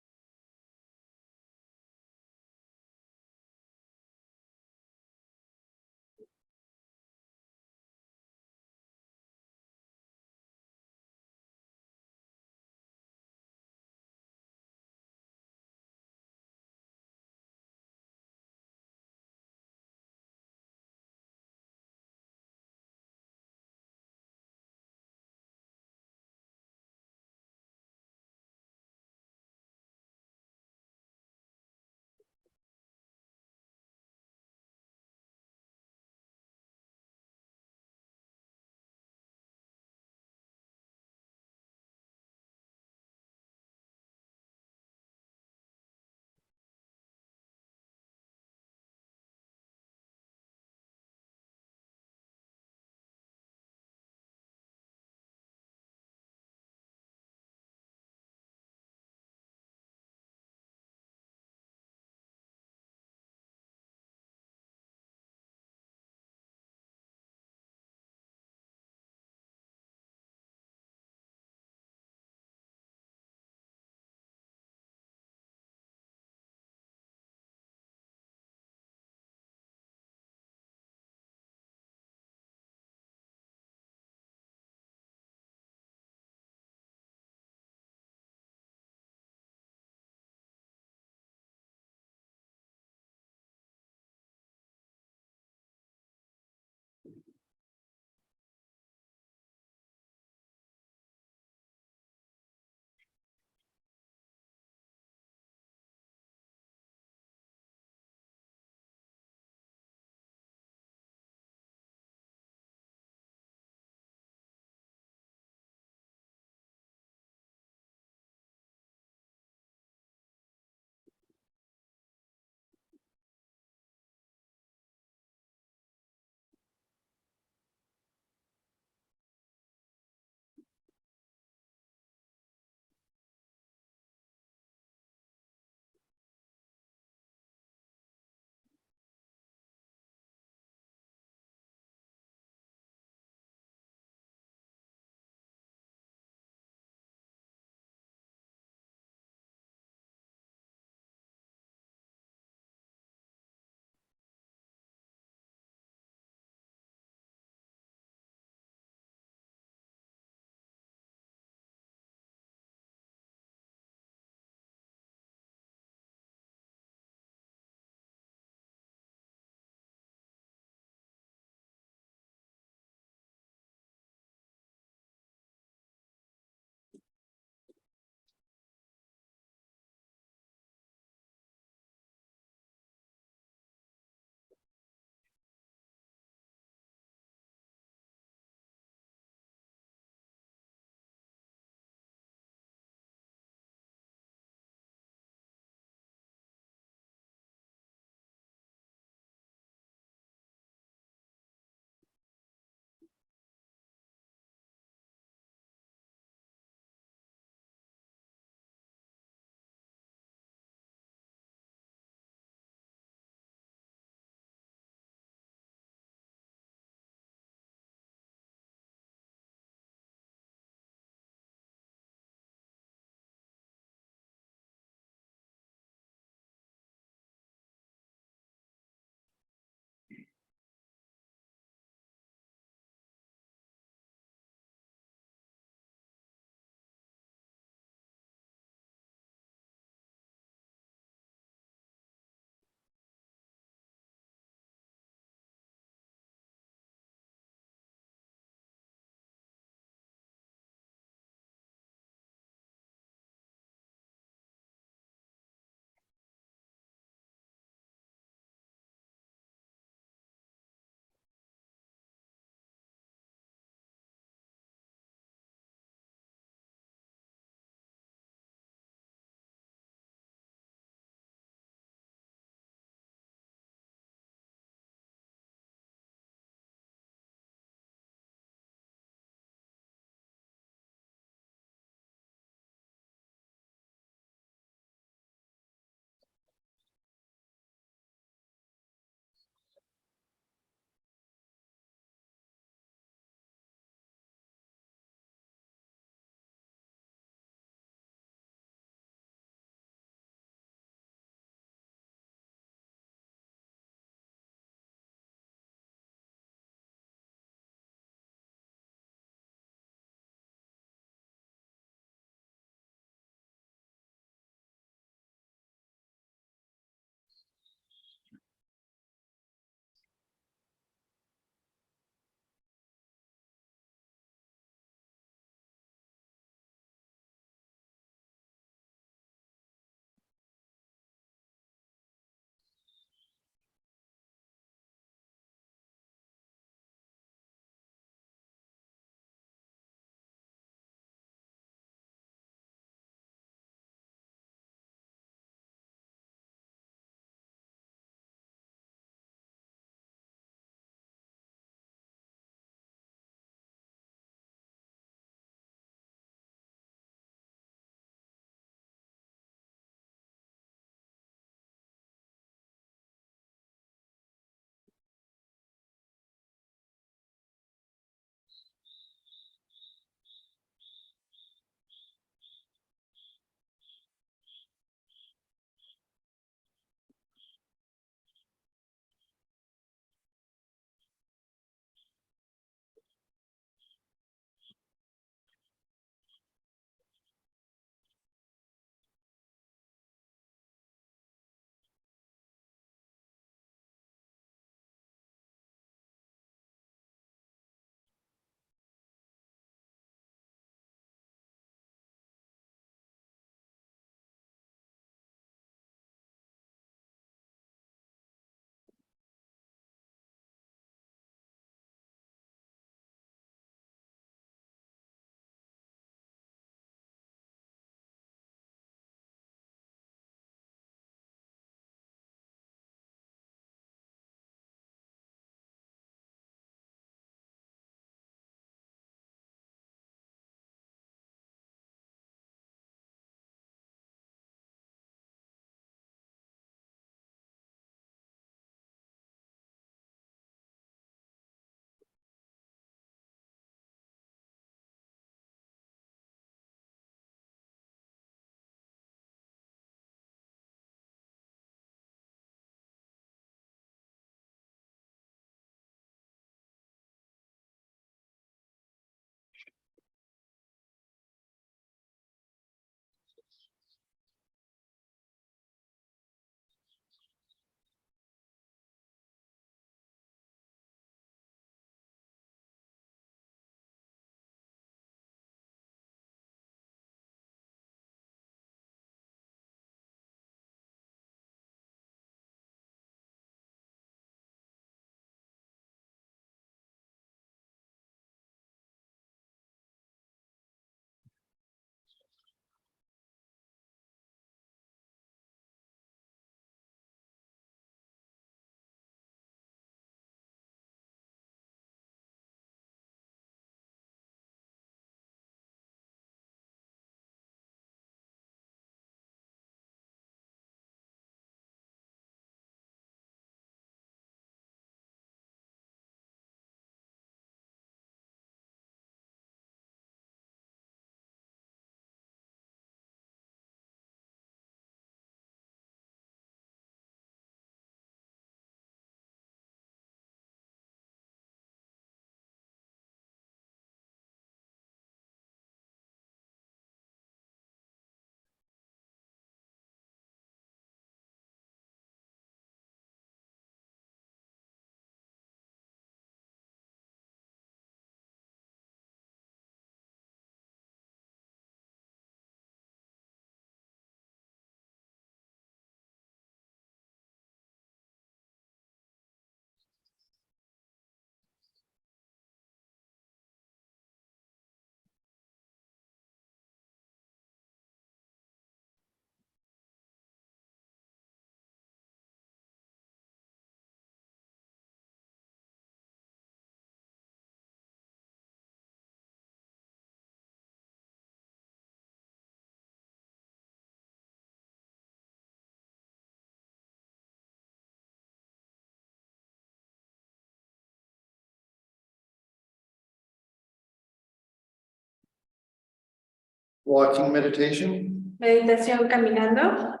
Walking meditation. Meditación caminando.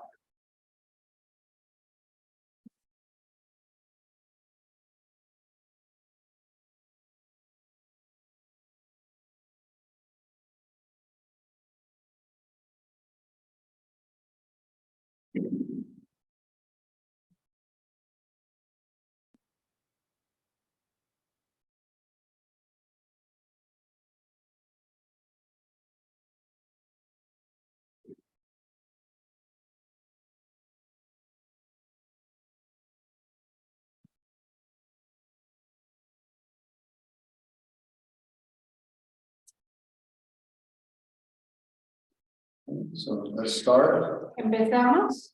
So let's start. Empezamos.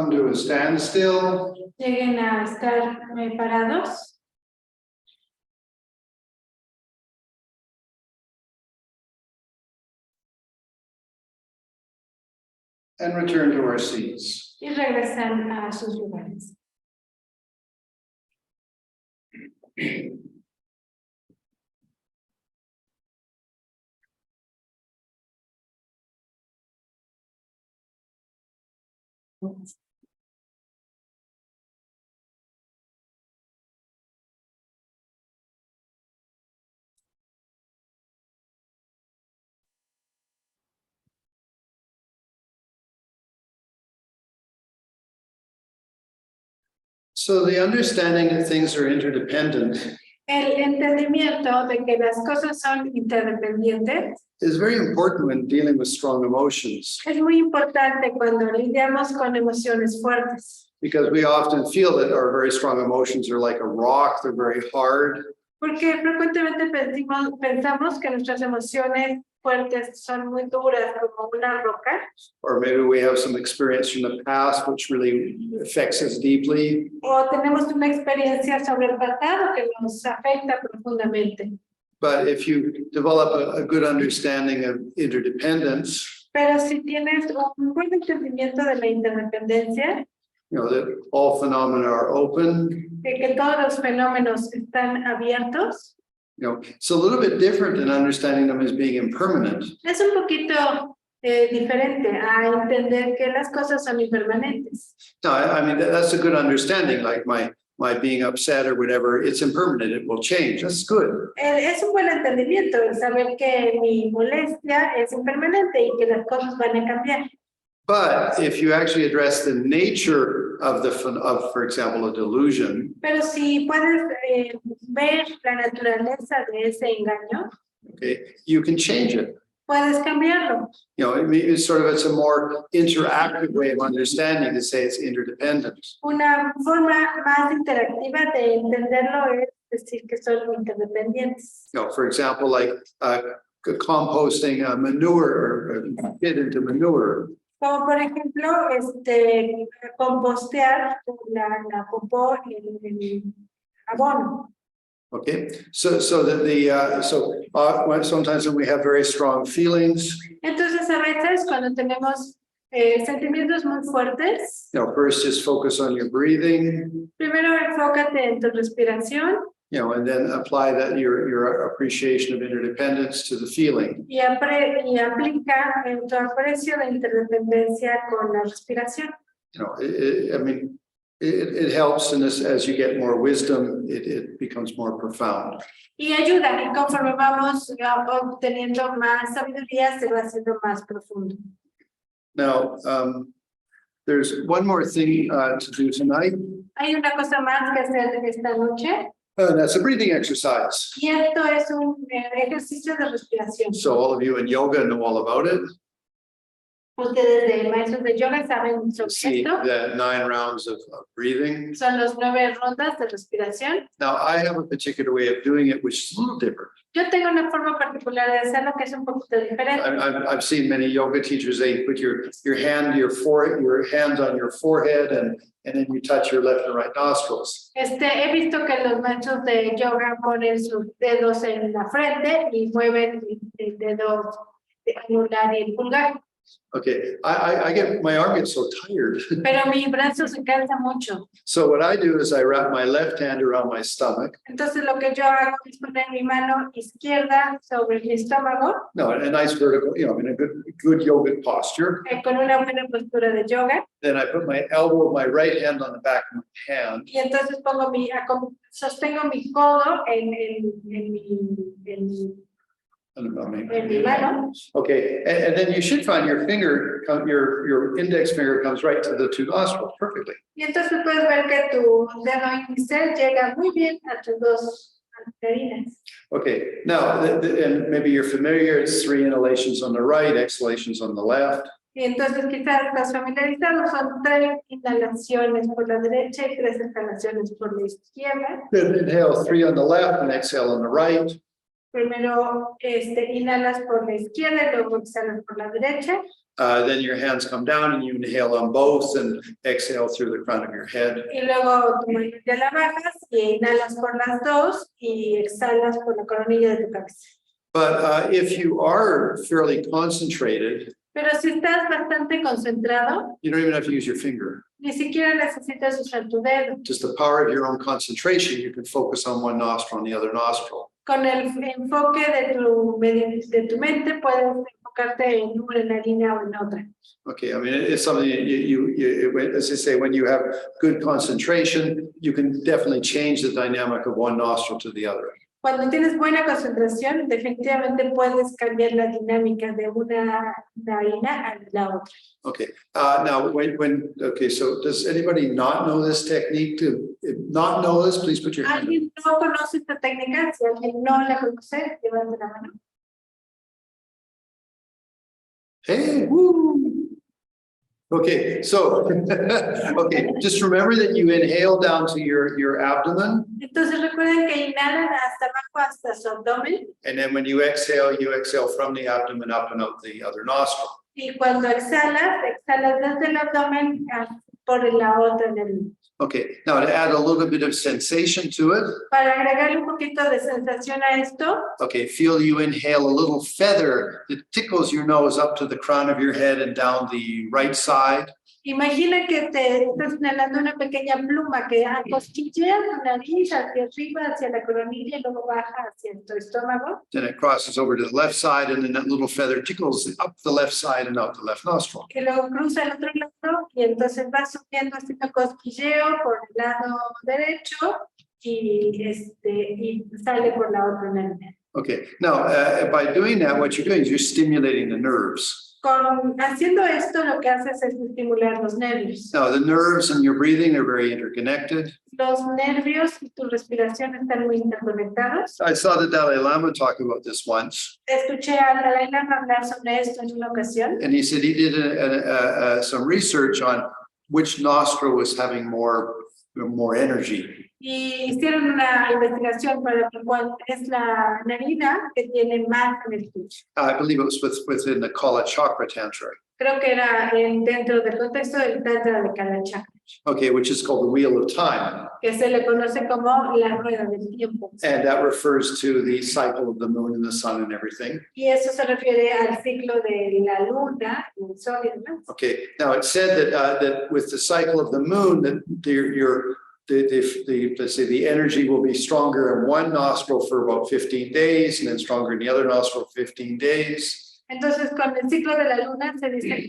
come to a standstill. lleguen a estar parados. And return to our seats. Y regresan a sus lugares. So the understanding that things are interdependent El entendimiento de que las cosas son interdependientes is very important when dealing with strong emotions, es muy importante cuando lidiamos con emociones fuertes, because we often feel that our very strong emotions are like a rock, they're very hard. porque frecuentemente pensamos que nuestras emociones fuertes son muy duras como una roca, Or maybe we have some experience from the past which really affects us deeply. o tenemos una experiencia sobre el pasado que nos afecta profundamente. But if you develop a good understanding of interdependence, Pero si tienes un buen entendimiento de la interdependencia, you know, that all phenomena are open, de que todos los fenómenos están abiertos, you know, it's a little bit different than understanding them as being impermanent. es un poquito diferente a entender que las cosas son impermanentes. No, I mean, that's a good understanding, like my being upset or whatever, it's impermanent, it will change, that's good. Es un buen entendimiento el saber que mi molestia es impermanente y que las cosas van a cambiar. But if you actually address the nature of for example, a delusion, Pero si puedes ver la naturaleza de ese engaño, okay, you can change it. puedes cambiarlo. You know, it's a more interactive way of understanding to say it's interdependent. Una forma más interactiva de entenderlo es decir que son interdependientes. You know, for example, like composting manure or get into manure. Como por ejemplo, compostear la popó en el abono. Okay, so sometimes when we have very strong feelings, Entonces, a veces cuando tenemos sentimientos muy fuertes, you know, first just focus on your breathing, primero enfócate en tu respiración you know, and then apply that your appreciation of interdependence to the feeling. y aplica en tu aprecio de interdependencia con la respiración. You know, I mean, it helps in this as you get more wisdom, it becomes more profound. Y ayuda, y conforme vamos obteniendo más sabiduría, se va haciendo más profundo. Now, there's one more thing to do tonight, Hay una cosa más que hacer esta noche, and that's a breathing exercise. y esto es un ejercicio de respiración. So all of you in yoga know all about it. Ustedes de maestros de yoga saben sobre See esto. the 9 rounds of breathing. Son los 9 rondas de respiración. Now, I have a particular way of doing it, which is a little different. Yo tengo una forma particular de hacerlo que es un poquito diferente. I've seen many yoga teachers, they put your hands on your forehead and then you touch your left and right nostrils. He visto que los maestros de yoga ponen sus dedos en la frente y mueven el dedo anular y el pulgar. Okay, I get, my arm gets so tired. Pero mi brazo se cansa mucho. So what I do is I wrap my left hand around my stomach. Entonces lo que yo hago es poner mi mano izquierda sobre mi estómago No, a nice vertical, you know, in a good yogic posture. con una buena postura de yoga. Then I put my elbow of my right hand on the back of my hand. Y entonces sostengo mi codo en mi mano. Okay, and then you should find your finger, your index finger comes right to the 2 nostrils perfectly. Y entonces puedes ver que tu dedo índice llega muy bien a tus 2 narinas. Okay, now, and maybe you're familiar, it's 3 inhalations on the right, exhalations on the left. Y entonces quizás estás familiarizado, son 3 inhalaciones por la derecha y 3 exhalaciones por la izquierda. Then inhale 3 on the left and exhale on the right. Primero inhalas por la izquierda y luego exhalas por la derecha. Then your hands come down and you inhale on both and exhale through the crown of your head. Y luego tu mano ya la bajas y inhalas por las dos y exhalas por la coronilla de tu cabeza. But if you are fairly concentrated, Pero si estás bastante concentrado, you don't even have to use your finger. ni siquiera necesitas usar tu dedo. Just the power of your own concentration, you can focus on one nostril and the other nostril. Con el enfoque de tu mente puedes enfocarte en una línea o en otra. Okay, I mean, it's something as I say, when you have good concentration, you can definitely change the dynamic of one nostril to the other. Cuando tienes buena concentración, definitivamente puedes cambiar la dinámica de una narina a la otra. Okay, now okay, so does anybody not know this technique? If not know this, please put your hand up. ¿Alguien no conoce esta técnica? Si alguien no la conoce, levante la mano. Hey, woo. Okay, so, okay, just remember that you inhale down to your abdomen, Entonces recuerden que inhalan hasta abajo, hasta su abdomen, and then when you exhale from the abdomen up and out the other nostril. y cuando exhalas desde el abdomen por la otra nariz. Okay, now to add a little bit of sensation to it, Para agregarle un poquito de sensación a esto, okay, feel you inhale a little feather that tickles your nose up to the crown of your head and down the right side. imagina que te estás inhalando una pequeña pluma que cosquillea tu nariz hacia arriba, hacia la coronilla y luego baja hacia tu estómago. Then it crosses over to the left side, and then that little feather tickles up the left side and out the left nostril. Que luego cruza el otro lado y entonces va subiendo haciendo cosquilleo por el lado derecho y sale por la otra nariz. Okay, now by doing that, what you're doing is you're stimulating the nerves. Haciendo esto, lo que haces es estimular los nervios. Now, the nerves and your breathing are very interconnected. Los nervios y tu respiración están muy interconectados. I saw the Dalai Lama talk about this once, Escuché a Dalai Lama hablar sobre esto en una ocasión and he said he did some research on which nostril was having more energy. y hicieron una investigación para ver cuál es la narina que tiene más energía. I believe it was within the Kala Chakra Tantra. Creo que era dentro del contexto del Tantra de Kala Chakra, Okay, which is called the Wheel of Time. que se le conoce como la rueda del tiempo. And that refers to the cycle of the moon and the sun and everything. Y eso se refiere al ciclo de la luna, el sol y demás. Okay, now it said that with the cycle of the moon, that let's say the energy will be stronger in one nostril for about 15 days and then stronger in the other nostril for 15 days. Entonces, con el ciclo de la luna se dice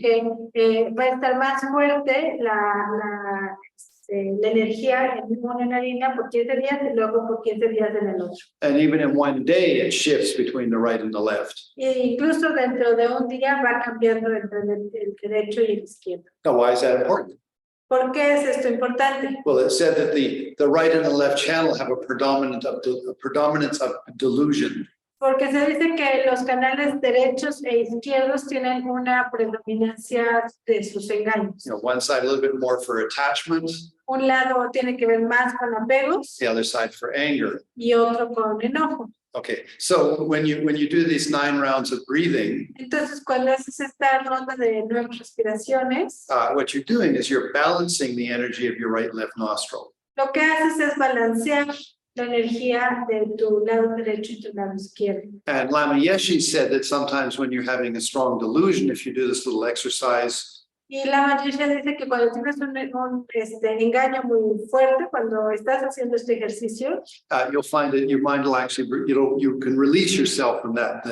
que va a estar más fuerte la energía en una narina por 15 días y luego por 15 días en el otro. And even in one day, it shifts between the right and the left. E incluso dentro de un día va cambiando entre el derecho y el izquierdo. Now, why is that important? ¿Por qué es esto importante? Well, it said that the right and the left channel have a predominance of delusion. Porque se dice que los canales derechos e izquierdos tienen una predominancia de sus engaños. You know, one side a little bit more for attachment, Un lado tiene que ver más con apegos the other side for anger. y otro con enojo. Okay, so when you do these 9 rounds of breathing, Entonces, cuando haces esta ronda de 9 respiraciones, what you're doing is you're balancing the energy of your right and left nostril. lo que haces es balancear la energía de tu lado derecho y tu lado izquierdo. And Lama Yeshe said that sometimes when you're having a strong delusion, if you do this little exercise, Y la mayoría dice que cuando tienes un engaño muy fuerte, cuando estás haciendo este ejercicio, you'll find that your mind will actually, you can release yourself from that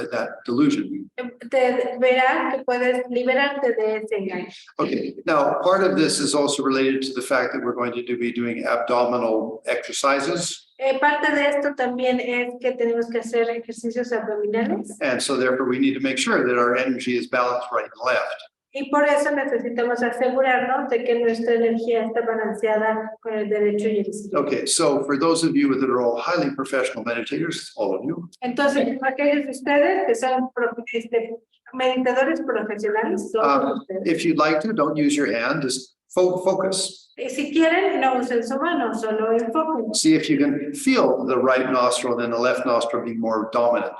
delusion. te verás que puedes liberarte de ese engaño. Okay, now part of this is also related to the fact that we're going to be doing abdominal exercises. Parte de esto también es que tenemos que hacer ejercicios abdominales And so therefore we need to make sure that our energy is balanced right and left. y por eso necesitamos asegurarnos de que nuestra energía está balanceada con el derecho y el izquierdo. Okay, so for those of you that are all highly professional meditators, all of you, Entonces, aquellos de ustedes que son meditadores profesionales, todos ustedes, if you'd like to, don't use your hand, just focus. si quieren, no usen su mano, solo enfoquen. See if you can feel the right nostril and the left nostril be more dominant.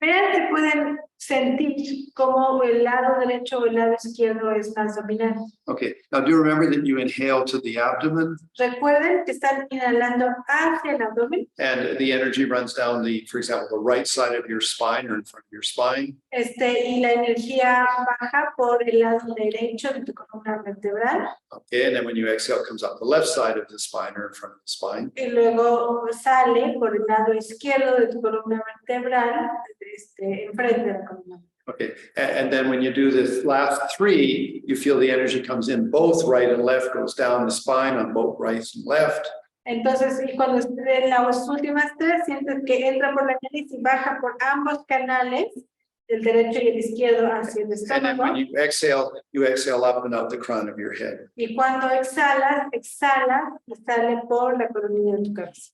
Vean si pueden sentir cómo el lado derecho o el lado izquierdo es más dominante. Okay, now do remember that you inhale to the abdomen Recuerden que están inhalando hacia el abdomen. and the energy runs down for example, the right side of your spine or in front of your spine. Y la energía baja por el lado derecho de tu columna vertebral Okay, and then when you exhale, it comes out the left side of the spine or in front of the spine. y luego sale por el lado izquierdo de tu columna vertebral, enfrente de la columna. Okay, and then when you do this last three, you feel the energy comes in both right and left, goes down the spine on both right and left. Entonces, y cuando en las últimas tres, sientes que entra por la nariz y baja por ambos canales, el derecho y el izquierdo hacia el And then when estómago. you exhale up and out the crown of your head. Y cuando exhalas y sale por la coronilla de tu cabeza.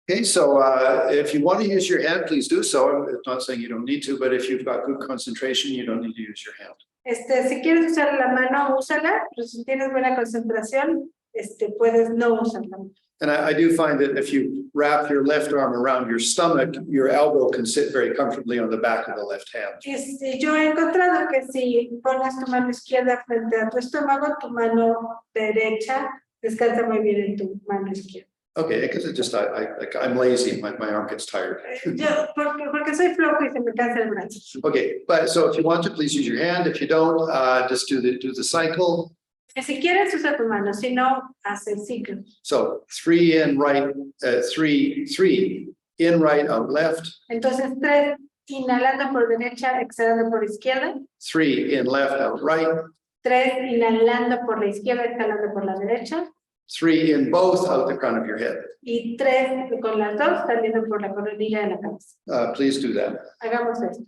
Okay, so if you want to use your hand, please do so. I'm not saying you don't need to, but if you've got good concentration, you don't need to use your hand. Si quieres usar la mano, úsala, pero si tienes buena concentración, puedes no usarla. And I do find that if you wrap your left arm around your stomach, your elbow can sit very comfortably on the back of the left hand. Yo he encontrado que si pones tu mano izquierda frente a tu estómago, tu mano derecha descansa muy bien en tu mano izquierda. Okay, because it just I'm lazy, my arm gets tired. Porque soy flojo y se me cansa el brazo. Okay, but so if you want to, please use your hand. If you don't, just do the cycle. Si quieres, usa tu mano, si no, haz el ciclo. So 3 in right, 3 in right, out left, Entonces, 3 inhalando por derecha, exhalando por izquierda. 3 in left, out right, 3 inhalando por la izquierda, exhalando por la derecha. 3 in both, out the crown of your head. Y 3 con las dos saliendo por la coronilla de la cabeza. Please do that. Hagamos esto.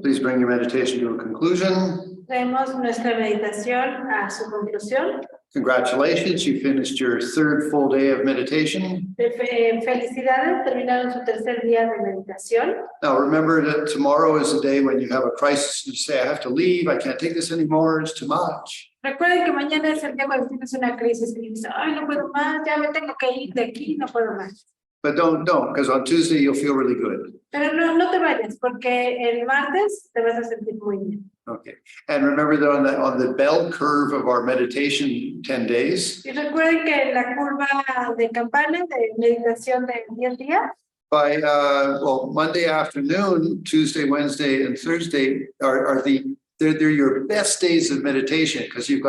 Please bring your meditation to a conclusion. Traemos nuestra meditación a su conclusión. Congratulations, you finished your third full day of meditation. Felicidades, terminaron su tercer día de meditación. Now, remember that tomorrow is the day when you have a crisis. You say, I have to leave. I can't take this anymore. It's too much. Recuerden que mañana es el día cuando tienes una crisis y dices, ay, no puedo más, ya me tengo que ir de aquí, no puedo más. But don't, because on Tuesday you'll feel really good. Pero no te vayas, porque el martes te vas a sentir muy bien. Okay. And remember that on the bell curve of our meditation 10 days, Y recuerden que en la curva de campana de meditación de 10 días, by Monday afternoon, Tuesday, Wednesday, and Thursday they're your best days of meditation because you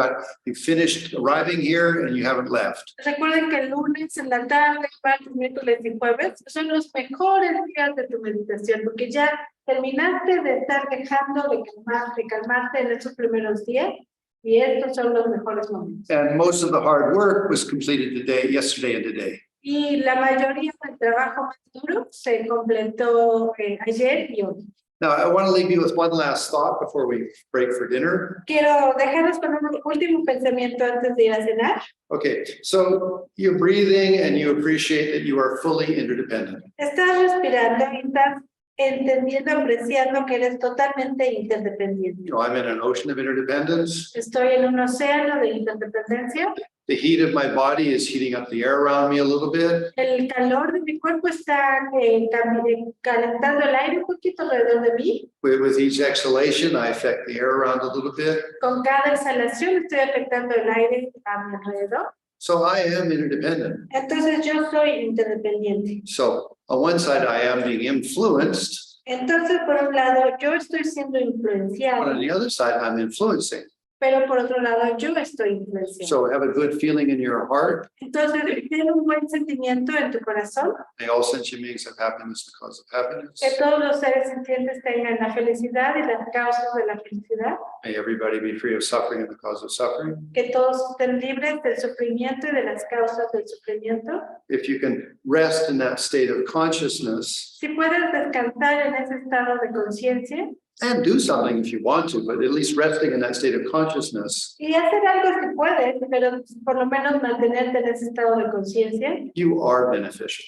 finished arriving here and you haven't left. recuerden que el lunes en la tarde, martes, miércoles y jueves son los mejores días de tu meditación, porque ya terminaste de estar dejando de calmarte en esos primeros días y estos son los mejores momentos. And most of the hard work was completed yesterday and today. Y la mayoría del trabajo más duro se completó ayer y hoy. Now, I want to leave you with one last thought before we break for dinner. Quiero dejarlos con un último pensamiento antes de ir a cenar. Okay, so you're breathing and you appreciate that you are fully interdependent. Estás respirando y estás entendiendo, apreciando que eres totalmente interdependiente. You know, I'm in an ocean of interdependence. Estoy en un océano de interdependencia. The heat of my body is heating up the air around me a little bit. El calor de mi cuerpo está calentando el aire un poquito alrededor de mí. With each exhalation, I affect the air around a little bit. Con cada exhalación estoy afectando el aire a mi alrededor. So I am interdependent. Entonces yo soy interdependiente. So on one side, I am being influenced. Entonces, por un lado, yo estoy siendo But on influenciado, the other side, I'm influencing. pero por otro lado, yo estoy influenciado. So have a good feeling in your heart. Entonces, ten un buen sentimiento en tu corazón, May all sentient beings have happiness because of happiness. que todos los seres sintientes tengan la felicidad y las causas de la felicidad, May everybody be free of suffering and the cause of suffering. que todos estén libres del sufrimiento y de las causas del sufrimiento. If you can rest in that state of consciousness Si puedes descansar en ese estado de conciencia and do something if you want to, but at least resting in that state of consciousness, y hacer algo si puedes, pero por lo menos mantenerte en ese estado de conciencia, you are beneficial.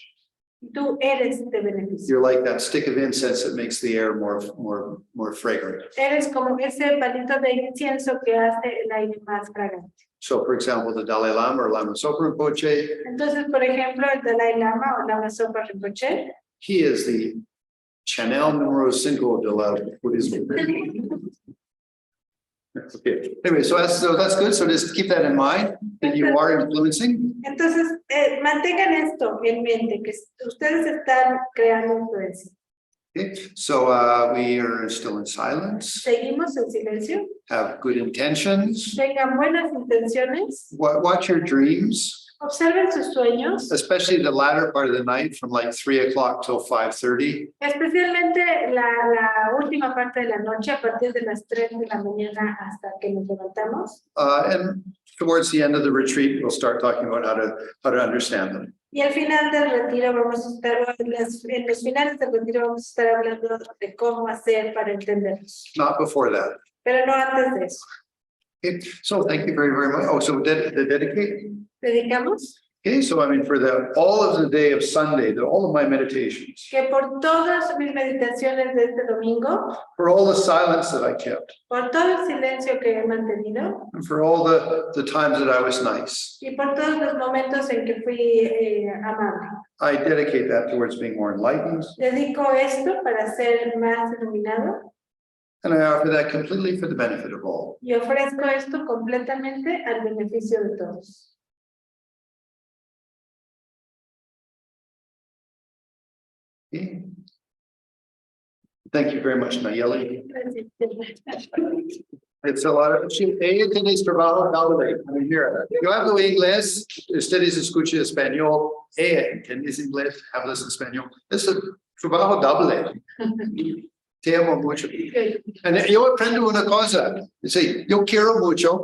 tú eres de beneficio. You're like that stick of incense that makes the air more fragrant. Eres como ese palito de incienso que hace el aire más fragante. So, for example, the Dalai Lama or Lama Zopa Rinpoche, Entonces, por ejemplo, el Dalai Lama o Lama Zopa Rinpoche, he is the Chanel número 5 de la Buddhism. Okay. Anyway, so that's good. So just keep that in mind that you are influencing. entonces mantengan esto en mente, que ustedes están creando influencia. Okay. So we are still in silence. Seguimos en silencio, Have good intentions. tengan buenas intenciones, Watch your dreams, observen sus sueños, especially the latter part of the night from like 3 o'clock till 5:30. especialmente la última parte de la noche, a partir de las 3 de la mañana hasta que nos levantamos. And towards the end of the retreat, we'll start talking about how to understand them. Y al final del retiro vamos a estar, en los finales del retiro vamos a estar hablando de cómo hacer para entenderlos, Not before that. pero no antes de eso. Okay. So thank you very, very much. Oh, so the dedicate. Dedicamos Okay, so I mean, for all of the day of Sunday, all of my meditations, que por todas mis meditaciones de este domingo, for all the silence that I kept, por todo el silencio que he mantenido and for all the times that I was nice, y por todos los momentos en que fui amable. I dedicate that towards being more enlightened, Dedico esto para ser más iluminado and I offer that completely for the benefit of all. y ofrezco esto completamente al beneficio de todos. Okay. Thank you very much, Nayeli. It's a lot of, ella tenéis trabajo doble. I mean, mira, yo hablo inglés, ustedes escuchan español, ella entiendes inglés, hablas español. Es un trabajo doble. Te amo mucho. Yo aprendo una cosa, sí, yo quiero mucho,